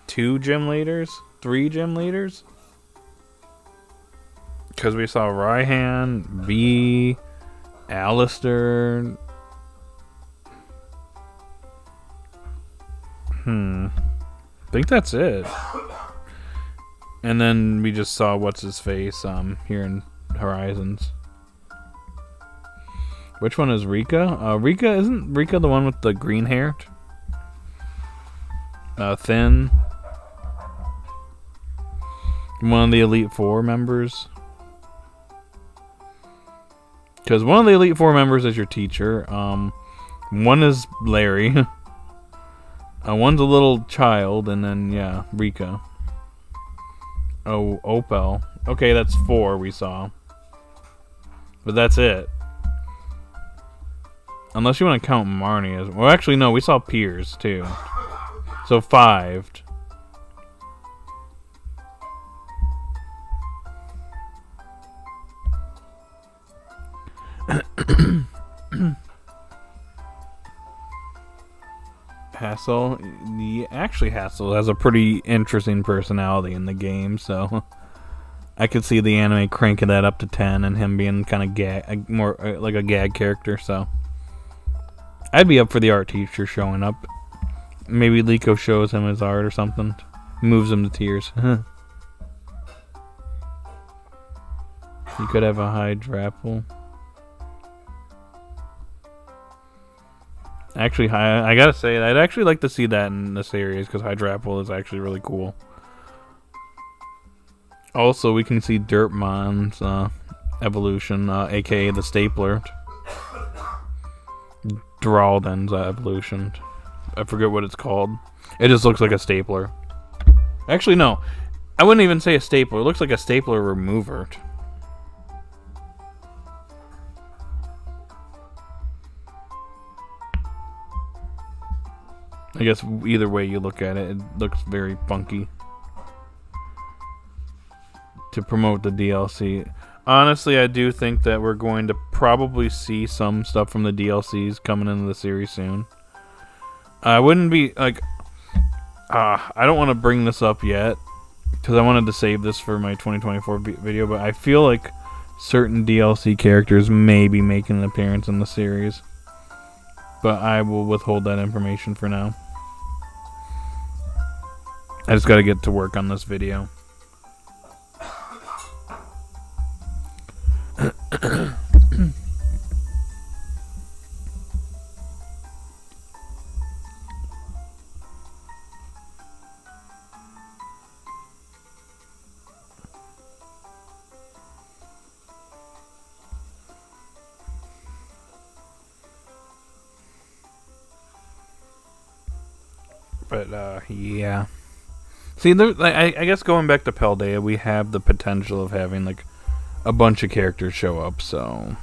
2 gym leaders? 3 gym leaders? Because we saw Raihan, B, Alistair. I think that's it. And then we just saw what's his face here in Horizons. Which one is Rika? Isn't Rika the one with the green hair? Thin. One of the Elite Four members. Because one of the Elite Four members is your teacher. One is Larry. One's a little child, and then, yeah, Rika. Oh, Opel. Okay, that's 4 we saw. But that's it. Unless you want to count Marnie as... Well, actually, no, we saw Piers, too. So 5. Hassel, actually Hassel has a pretty interesting personality in the game, so I could see the anime cranking that up to 10 and him being kind of more like a gag character, so I'd be up for the art teacher showing up. Maybe Liko shows him his art or something, moves him to tears. You could have a Hydrapple. Actually, I gotta say, I'd actually like to see that in the series, because Hydrapple is actually really cool. Also, we can see Dirtmon's evolution, aka the Stapler. Drawden's evolution. I forget what it's called. It just looks like a stapler. Actually, no. I wouldn't even say a stapler. It looks like a stapler remover. I guess either way you look at it, it looks very funky. To promote the DLC. Honestly, I do think that we're going to probably see some stuff from the DLCs coming into the series soon. I wouldn't be, like... I don't want to bring this up yet, because I wanted to save this for my 2024 video, but I feel like certain DLC characters may be making an appearance in the series. But I will withhold that information for now. I just gotta get to work on this video. But, yeah. See, I guess going back to Paldea, we have the potential of having, like, a bunch of characters show up, so...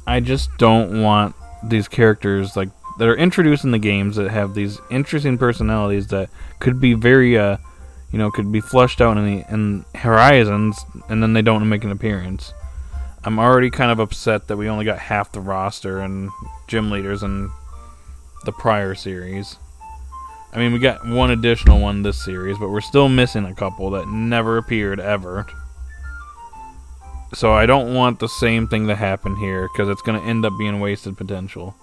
I just don't want these characters, like, that are introduced in the games that have these interesting personalities that could be very, could be flushed out in Horizons, and then they don't make an appearance. I'm already kind of upset that we only got half the roster and gym leaders in the prior series. I mean, we got one additional one this series, but we're still missing a couple that never appeared ever. So I don't want the same thing to happen here, because it's going to end up being wasted potential.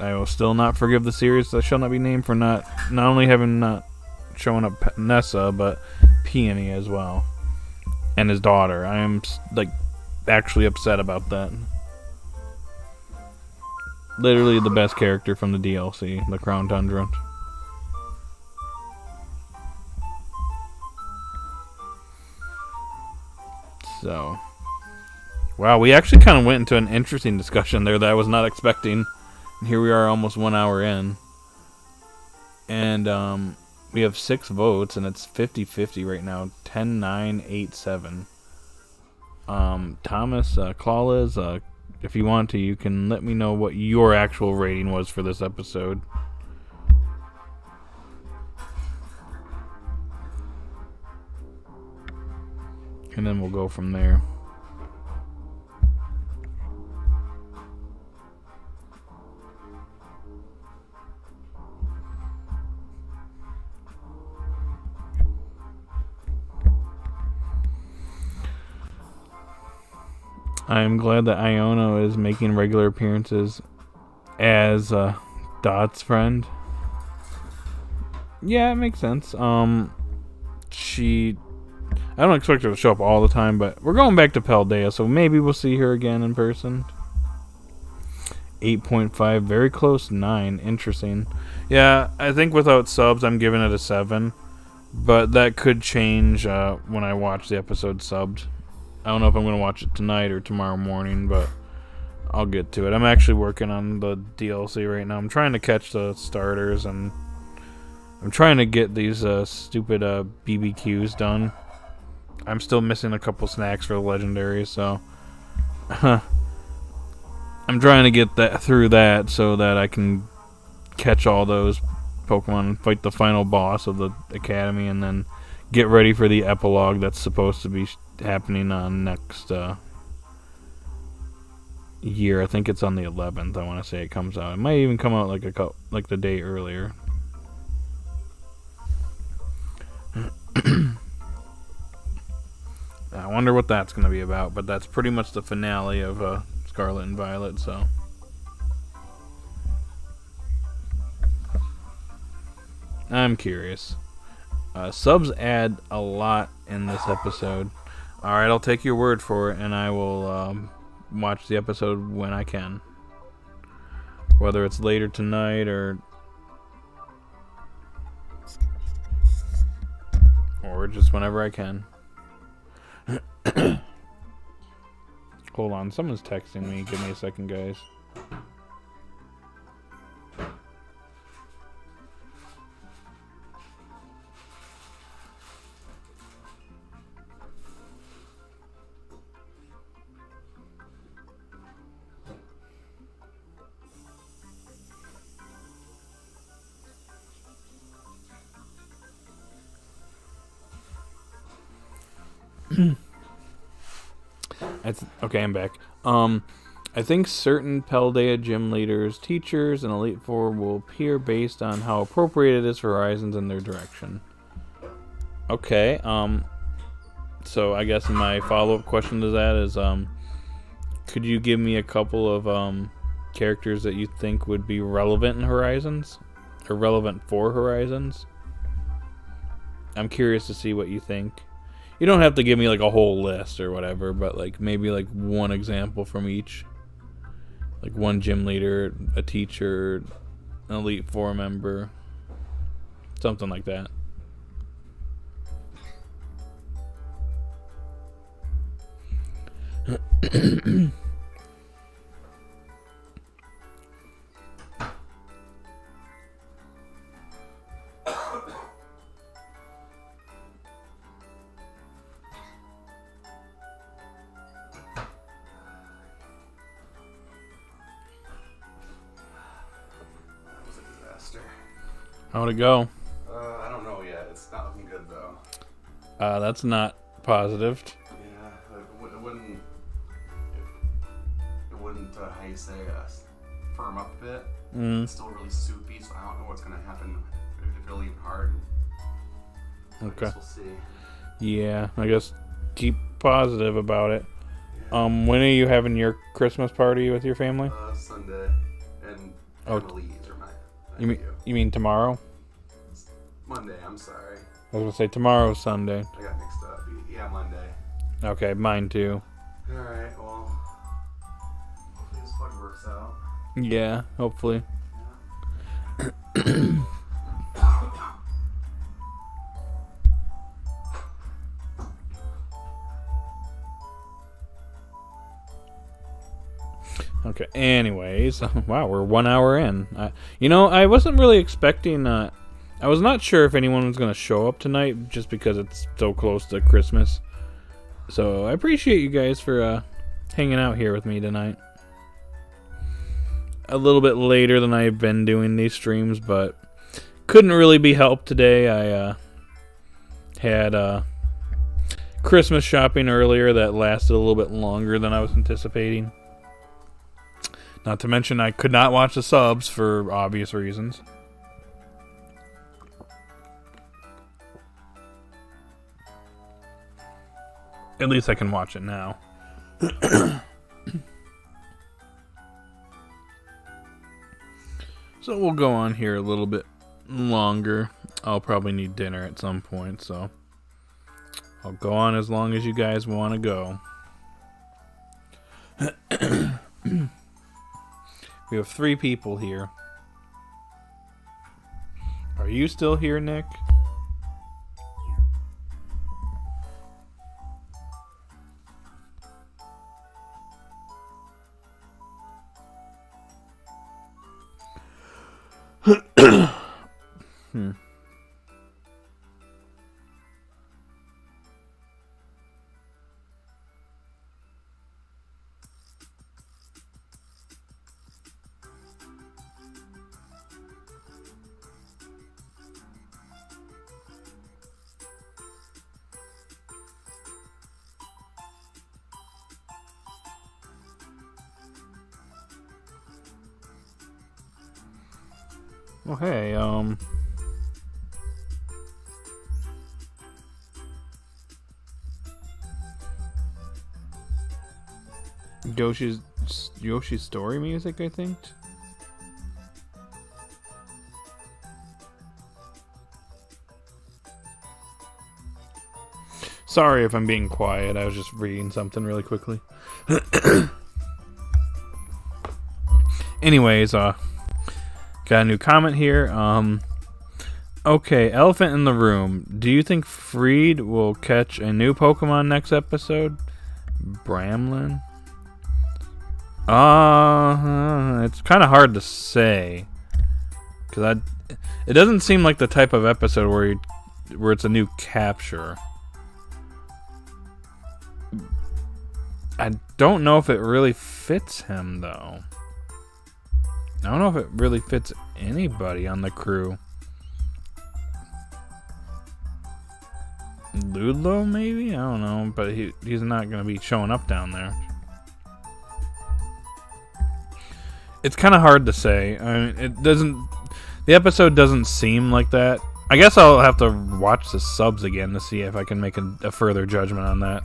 I will still not forgive the series that shall not be named for not only having not showing up Nessa, but Peony as well. And his daughter. I am, like, actually upset about that. Literally the best character from the DLC, the Crown Tundra. So, wow, we actually kind of went into an interesting discussion there that I was not expecting. And here we are almost 1 hour in. And we have 6 votes, and it's 50-50 right now. 10-9, 8-7. Thomas, Clawless, if you want to, you can let me know what your actual rating was for this episode. And then we'll go from there. I am glad that Iono is making regular appearances as Dot's friend. Yeah, it makes sense. I don't expect her to show up all the time, but we're going back to Paldea, so maybe we'll see her again in person. 8.5, very close. 9, interesting. Yeah, I think without subs, I'm giving it a 7, but that could change when I watch the episode subbed. I don't know if I'm going to watch it tonight or tomorrow morning, but I'll get to it. I'm actually working on the DLC right now. I'm trying to catch the starters, and I'm trying to get these stupid BBQs done. I'm still missing a couple snacks for the legendaries, so I'm trying to get that through that so that I can catch all those Pokemon and fight the final boss of the Academy, and then get ready for the epilogue that's supposed to be happening on next year. I think it's on the 11th. I want to say it comes out. It might even come out like the day earlier. I wonder what that's going to be about, but that's pretty much the finale of Scarlet and Violet, so I'm curious. Subs add a lot in this episode. Alright, I'll take your word for it, and I will watch the episode when I can. Whether it's later tonight or just whenever I can. Hold on, someone's texting me. Give me a second, guys. Okay, I'm back. I think certain Paldea gym leaders, teachers, and Elite Four will appear based on how appropriate it is for Horizons and their direction. Okay, so I guess my follow-up question to that is, could you give me a couple of characters that you think would be relevant in Horizons? Or relevant for Horizons? I'm curious to see what you think. You don't have to give me like a whole list or whatever, but like maybe like one example from each. Like one gym leader, a teacher, an Elite Four member, something like that. How'd it go? I don't know yet. It's not looking good though. That's not positive. Yeah, it wouldn't. It wouldn't. How you say? Firm up a bit. It's still really soupy, so I don't know what's gonna happen if it'll eat hard. So Okay. I guess we'll see. Yeah, I guess keep positive about it. When are you having your Christmas party with your family? Sunday, and Emily's or my. You mean tomorrow? Monday, I'm sorry. I was gonna say tomorrow's Sunday. I got mixed up. Yeah, Monday. Okay, mine too. Alright, well, hopefully this plug works out. Yeah, hopefully. Yeah. Okay, anyways, wow, we're 1 hour in. I wasn't really expecting, I was not sure if anyone was going to show up tonight just because it's so close to Christmas. So I appreciate you guys for hanging out here with me tonight. A little bit later than I've been doing these streams, but couldn't really be helped today. I had Christmas shopping earlier that lasted a little bit longer than I was anticipating. Not to mention I could not watch the subs for obvious reasons. At least I can watch it now. So we'll go on here a little bit longer. I'll probably need dinner at some point, so I'll go on as long as you guys want to go. We have 3 people here. Are you still here, Nick? Oh, hey, Yoshi's story music, I think. Sorry if I'm being quiet. I was just reading something really quickly. Anyways, got a new comment here. Okay, elephant in the room. Do you think Freed will catch a new Pokemon next episode? Bramlin? It's kind of hard to say. Cause it doesn't seem like the type of episode where it's a new capture. I don't know if it really fits him, though. I don't know if it really fits anybody on the crew. Ludlow, maybe? I don't know, but he's not going to be showing up down there. It's kind of hard to say. I mean, the episode doesn't seem like that. I guess I'll have to watch the subs again to see if I can make a further judgment on that.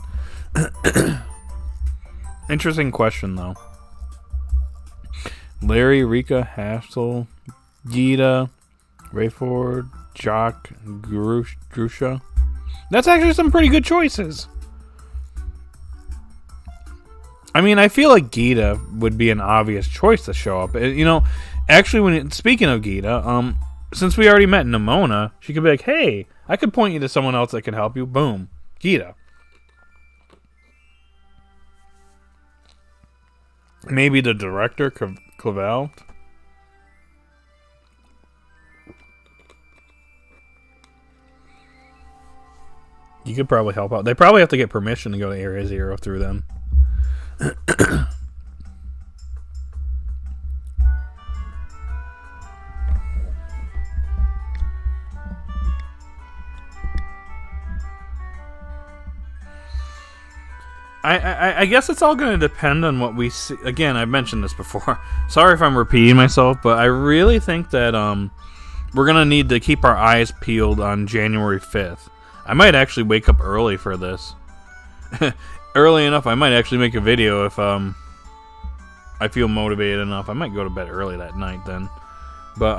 Interesting question, though. Larry, Rika, Hassel, Gita, Rayford, Jock, Grusha. That's actually some pretty good choices. I mean, I feel like Gita would be an obvious choice to show up. You know, actually, speaking of Gita, since we already met Nimona, she could be like, hey, I could point you to someone else that can help you. Boom. Gita. Maybe the director, Clavel. You could probably help out. They probably have to get permission to go to Area Zero through them. I guess it's all going to depend on what we see. Again, I've mentioned this before. Sorry if I'm repeating myself, but I really think that we're going to need to keep our eyes peeled on January 5th. I might actually wake up early for this. Early enough, I might actually make a video if I feel motivated enough. I might go to bed early that night then. But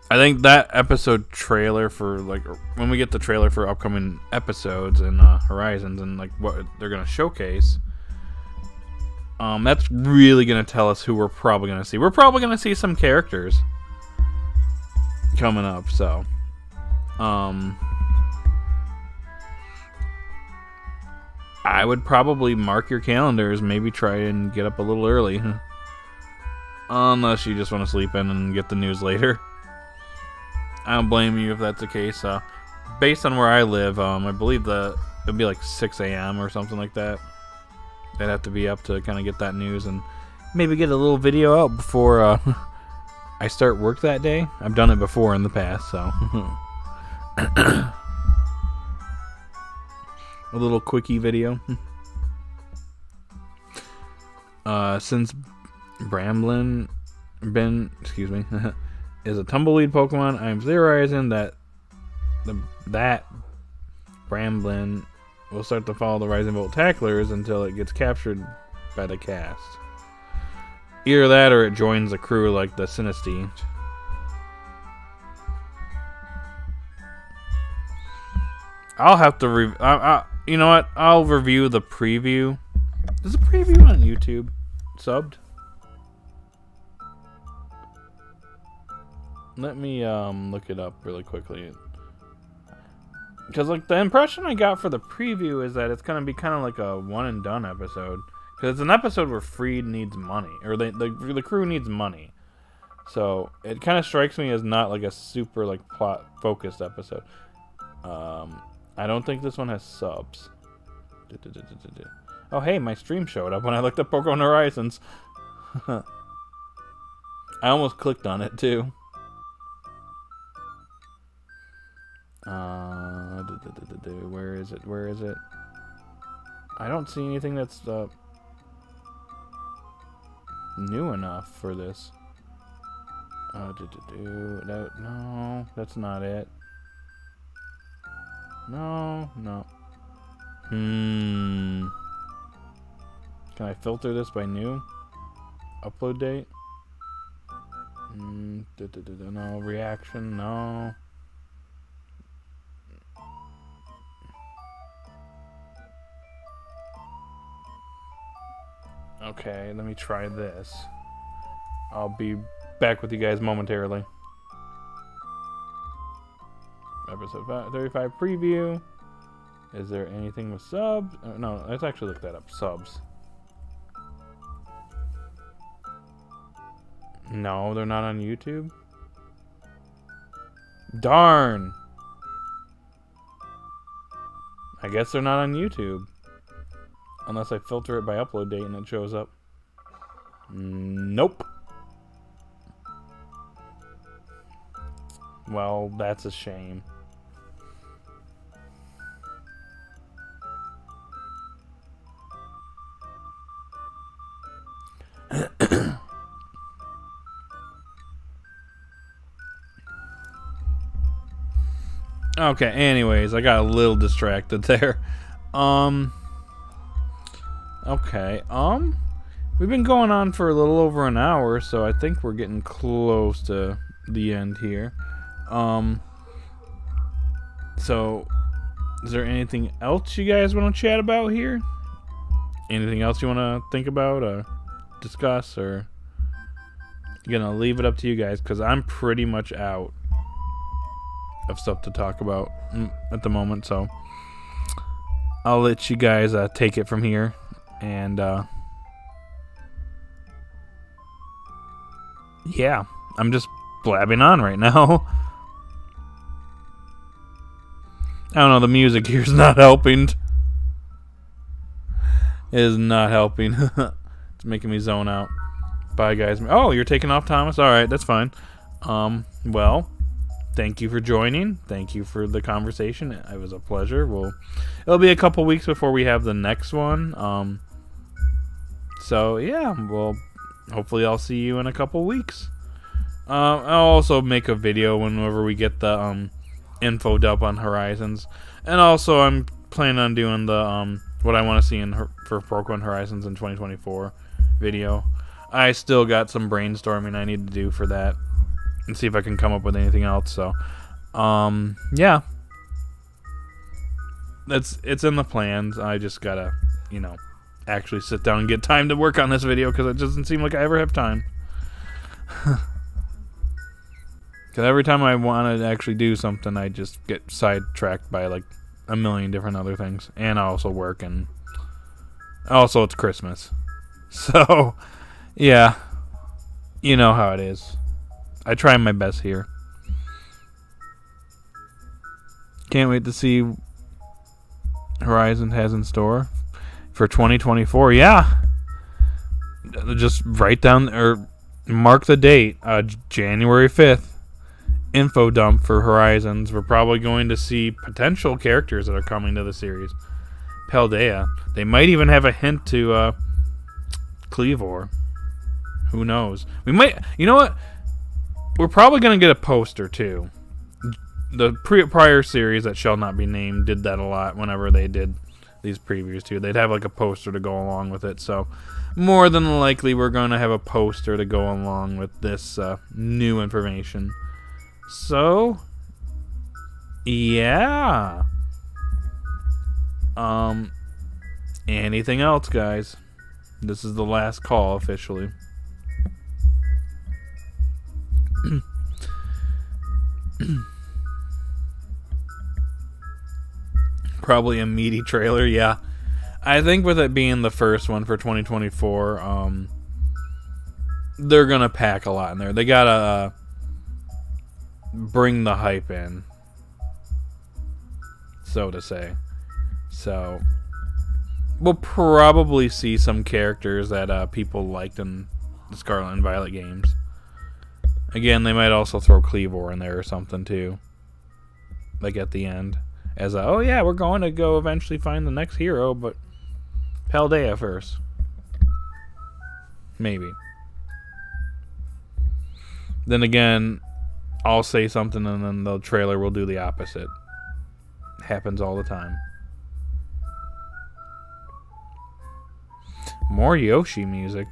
I think that episode trailer for, like, when we get the trailer for upcoming episodes and Horizons and, like, what they're going to showcase, that's really going to tell us who we're probably going to see. We're probably going to see some characters coming up, so. I would probably mark your calendars, maybe try and get up a little early. Unless you just want to sleep in and get the news later. I don't blame you if that's the case. based on where I live, I believe it'd be like 6 a.m. or something like that. I'd have to be up to kind of get that news and maybe get a little video out before I start work that day. I've done it before in the past, so a little quickie video. Since Bramblin is a tumbleweed Pokemon, I'm theorizing that Bramblin will start to follow the Rising Bolt tacklers until it gets captured by the cast. Either that or it joins the crew like the Sinistine. I'll have to you know what? I'll review the preview. Is the preview on YouTube subbed? Let me look it up really quickly. Because like the impression I got for the preview is that it's gonna be kind of like a one and done episode. Because it's an episode where Freed needs money, or the crew needs money. So it kind of strikes me as not like a super like plot focused episode. I don't think this one has subs. Oh hey, my stream showed up when I looked up Pokemon Horizons. I almost clicked on it too. Where is it? Where is it? I don't see anything that's new enough for this. No, that's not it. No. Can I filter this by new? Upload date? No. Reaction? No. Okay, let me try this. I'll be back with you guys momentarily. Episode 35 preview. Is there anything with subs? No, let's actually look that up. Subs. No, they're not on YouTube. Darn. I guess they're not on YouTube. Unless I filter it by upload date and it shows up. Nope. Well, that's a shame. Okay, anyways, I got a little distracted there. Okay, we've been going on for a little over an hour, so I think we're getting close to the end here. So, is there anything else you guys want to chat about here? Anything else you want to think about or discuss, or gonna leave it up to you guys, because I'm pretty much out of stuff to talk about at the moment, so I'll let you guys take it from here. And yeah, I'm just blabbing on right now. I don't know, the music here is not helping. It is not helping. It's making me zone out. Bye, guys. Oh, you're taking off, Thomas? Alright, that's fine. Well, thank you for joining. Thank you for the conversation. It was a pleasure. It'll be a couple weeks before we have the next one. So, yeah, well, hopefully I'll see you in a couple weeks. I'll also make a video whenever we get the info dump on Horizons. And also, I'm planning on doing the what I want to see for Pokemon Horizons in 2024 video. I still got some brainstorming I need to do for that and see if I can come up with anything else. So, yeah, it's in the plans. I just gotta, actually sit down and get time to work on this video, because it doesn't seem like I ever have time. Because every time I want to actually do something, I just get sidetracked by like a million different other things, and I also work, and also it's Christmas, so yeah, you know how it is. I try my best here. Can't wait to see Horizon has in store for 2024. Yeah. Just write down or mark the date, January 5th. Info dump for Horizons. We're probably going to see potential characters that are coming to the series. Paldea. They might even have a hint to Cleavor. Who knows? We might. You know what? We're probably going to get a poster too. The prior series that shall not be named did that a lot whenever they did these previews too. They'd have like a poster to go along with it. So more than likely we're going to have a poster to go along with this new information. So yeah. Anything else, guys? This is the last call officially. Probably a meaty trailer, yeah. I think with it being the first one for 2024, they're gonna pack a lot in there. They gotta bring the hype in, so to say. So we'll probably see some characters that people liked in the Scarlet and Violet games. Again, they might also throw Cleavor in there or something too, like at the end. As oh yeah, we're going to go eventually find the next hero, but Paldea first. Maybe. Then again, I'll say something and then the trailer will do the opposite. Happens all the time. More Yoshi music.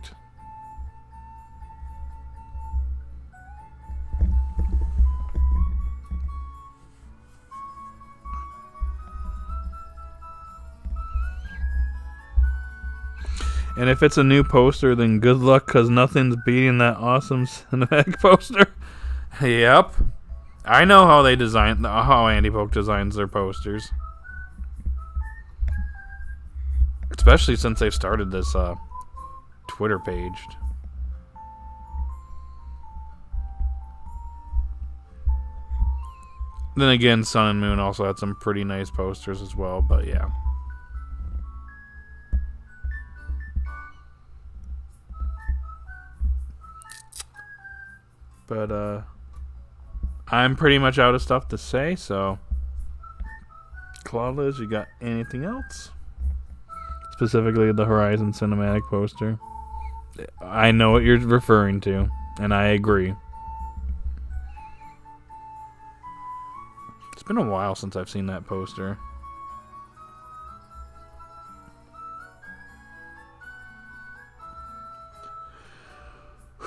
And if it's a new poster, then good luck, because nothing's beating that awesome cinematic poster. Yep. I know how they design, how Anipoke designs their posters. Especially since they've started this Twitter page. Then again, Sun and Moon also had some pretty nice posters as well, but yeah. But I'm pretty much out of stuff to say, so Claudius, you got anything else? Specifically the Horizon cinematic poster. I know what you're referring to, and I agree. It's been a while since I've seen that poster.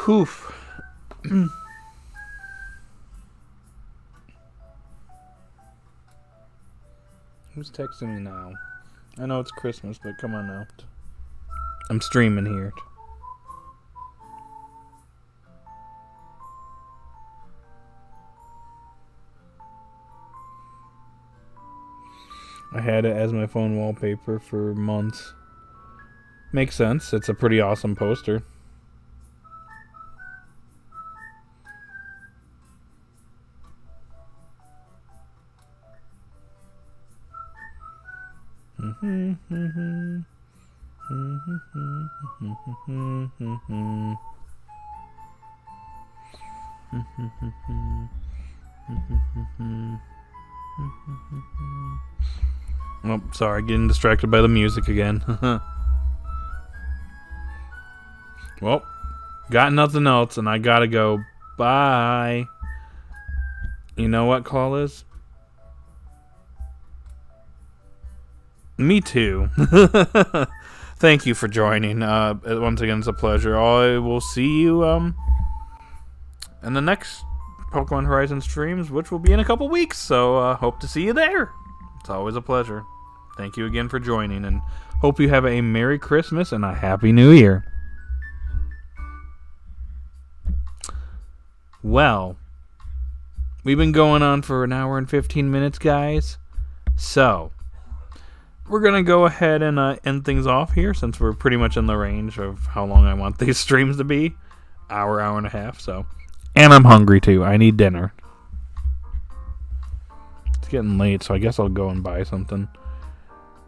Oof. Who's texting me now? I know it's Christmas, but come on now. I'm streaming here. I had it as my phone wallpaper for months. Makes sense. It's a pretty awesome poster. Oh, sorry, getting distracted by the music again. Well, got nothing else, and I gotta go. Bye. You know what call is? Me too. Thank you for joining. Once again, it's a pleasure. I will see you in the next Pokemon Horizon streams, which will be in a couple weeks. So hope to see you there. It's always a pleasure. Thank you again for joining, and hope you have a Merry Christmas and a Happy New Year. Well, we've been going on for an hour and 15 minutes, guys. So we're going to go ahead and end things off here, since we're pretty much in the range of how long I want these streams to be. Hour and a half, so. And I'm hungry, too. I need dinner. It's getting late, so I guess I'll go and buy something.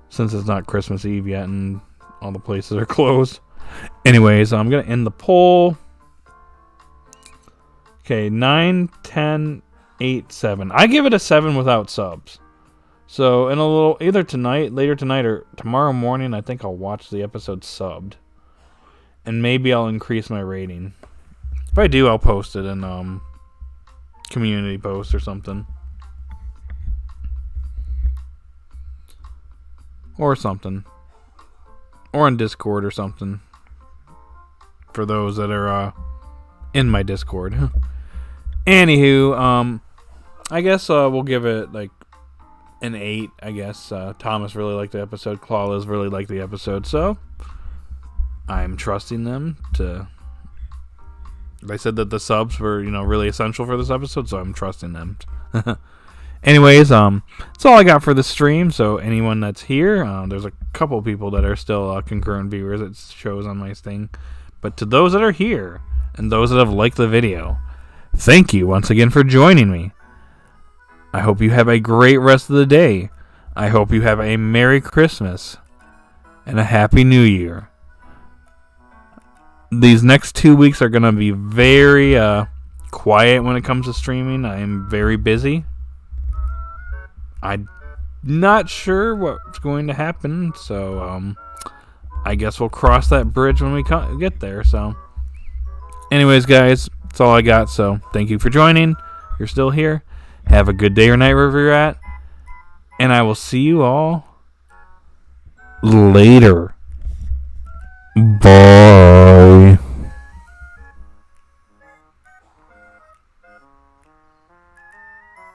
Since it's not Christmas Eve yet and all the places are closed. Anyways, I'm going to end the poll. Okay, 9, 10, 8, 7. I give it a 7 without subs. So, in a little, either tonight, later tonight, or tomorrow morning, I think I'll watch the episode subbed. And maybe I'll increase my rating. If I do, I'll post it in community post or something. Or something. Or on Discord or something. For those that are in my Discord. Anywho, I guess we'll give it like an 8, I guess. Thomas really liked the episode. Clawless really liked the episode. So, I'm trusting them to... They said that the subs were, really essential for this episode, so I'm trusting them. Anyways, that's all I got for the stream. So anyone that's here, there's a couple people that are still concurrent viewers. It shows on my thing. But to those that are here and those that have liked the video, thank you once again for joining me. I hope you have a great rest of the day. I hope you have a Merry Christmas and a Happy New Year. These next 2 weeks are going to be very quiet when it comes to streaming. I am very busy. I'm not sure what's going to happen, so I guess we'll cross that bridge when we get there. So, anyways, guys, that's all I got. So, thank you for joining. If you're still here, have a good day or night wherever you're at, and I will see you all later. Bye.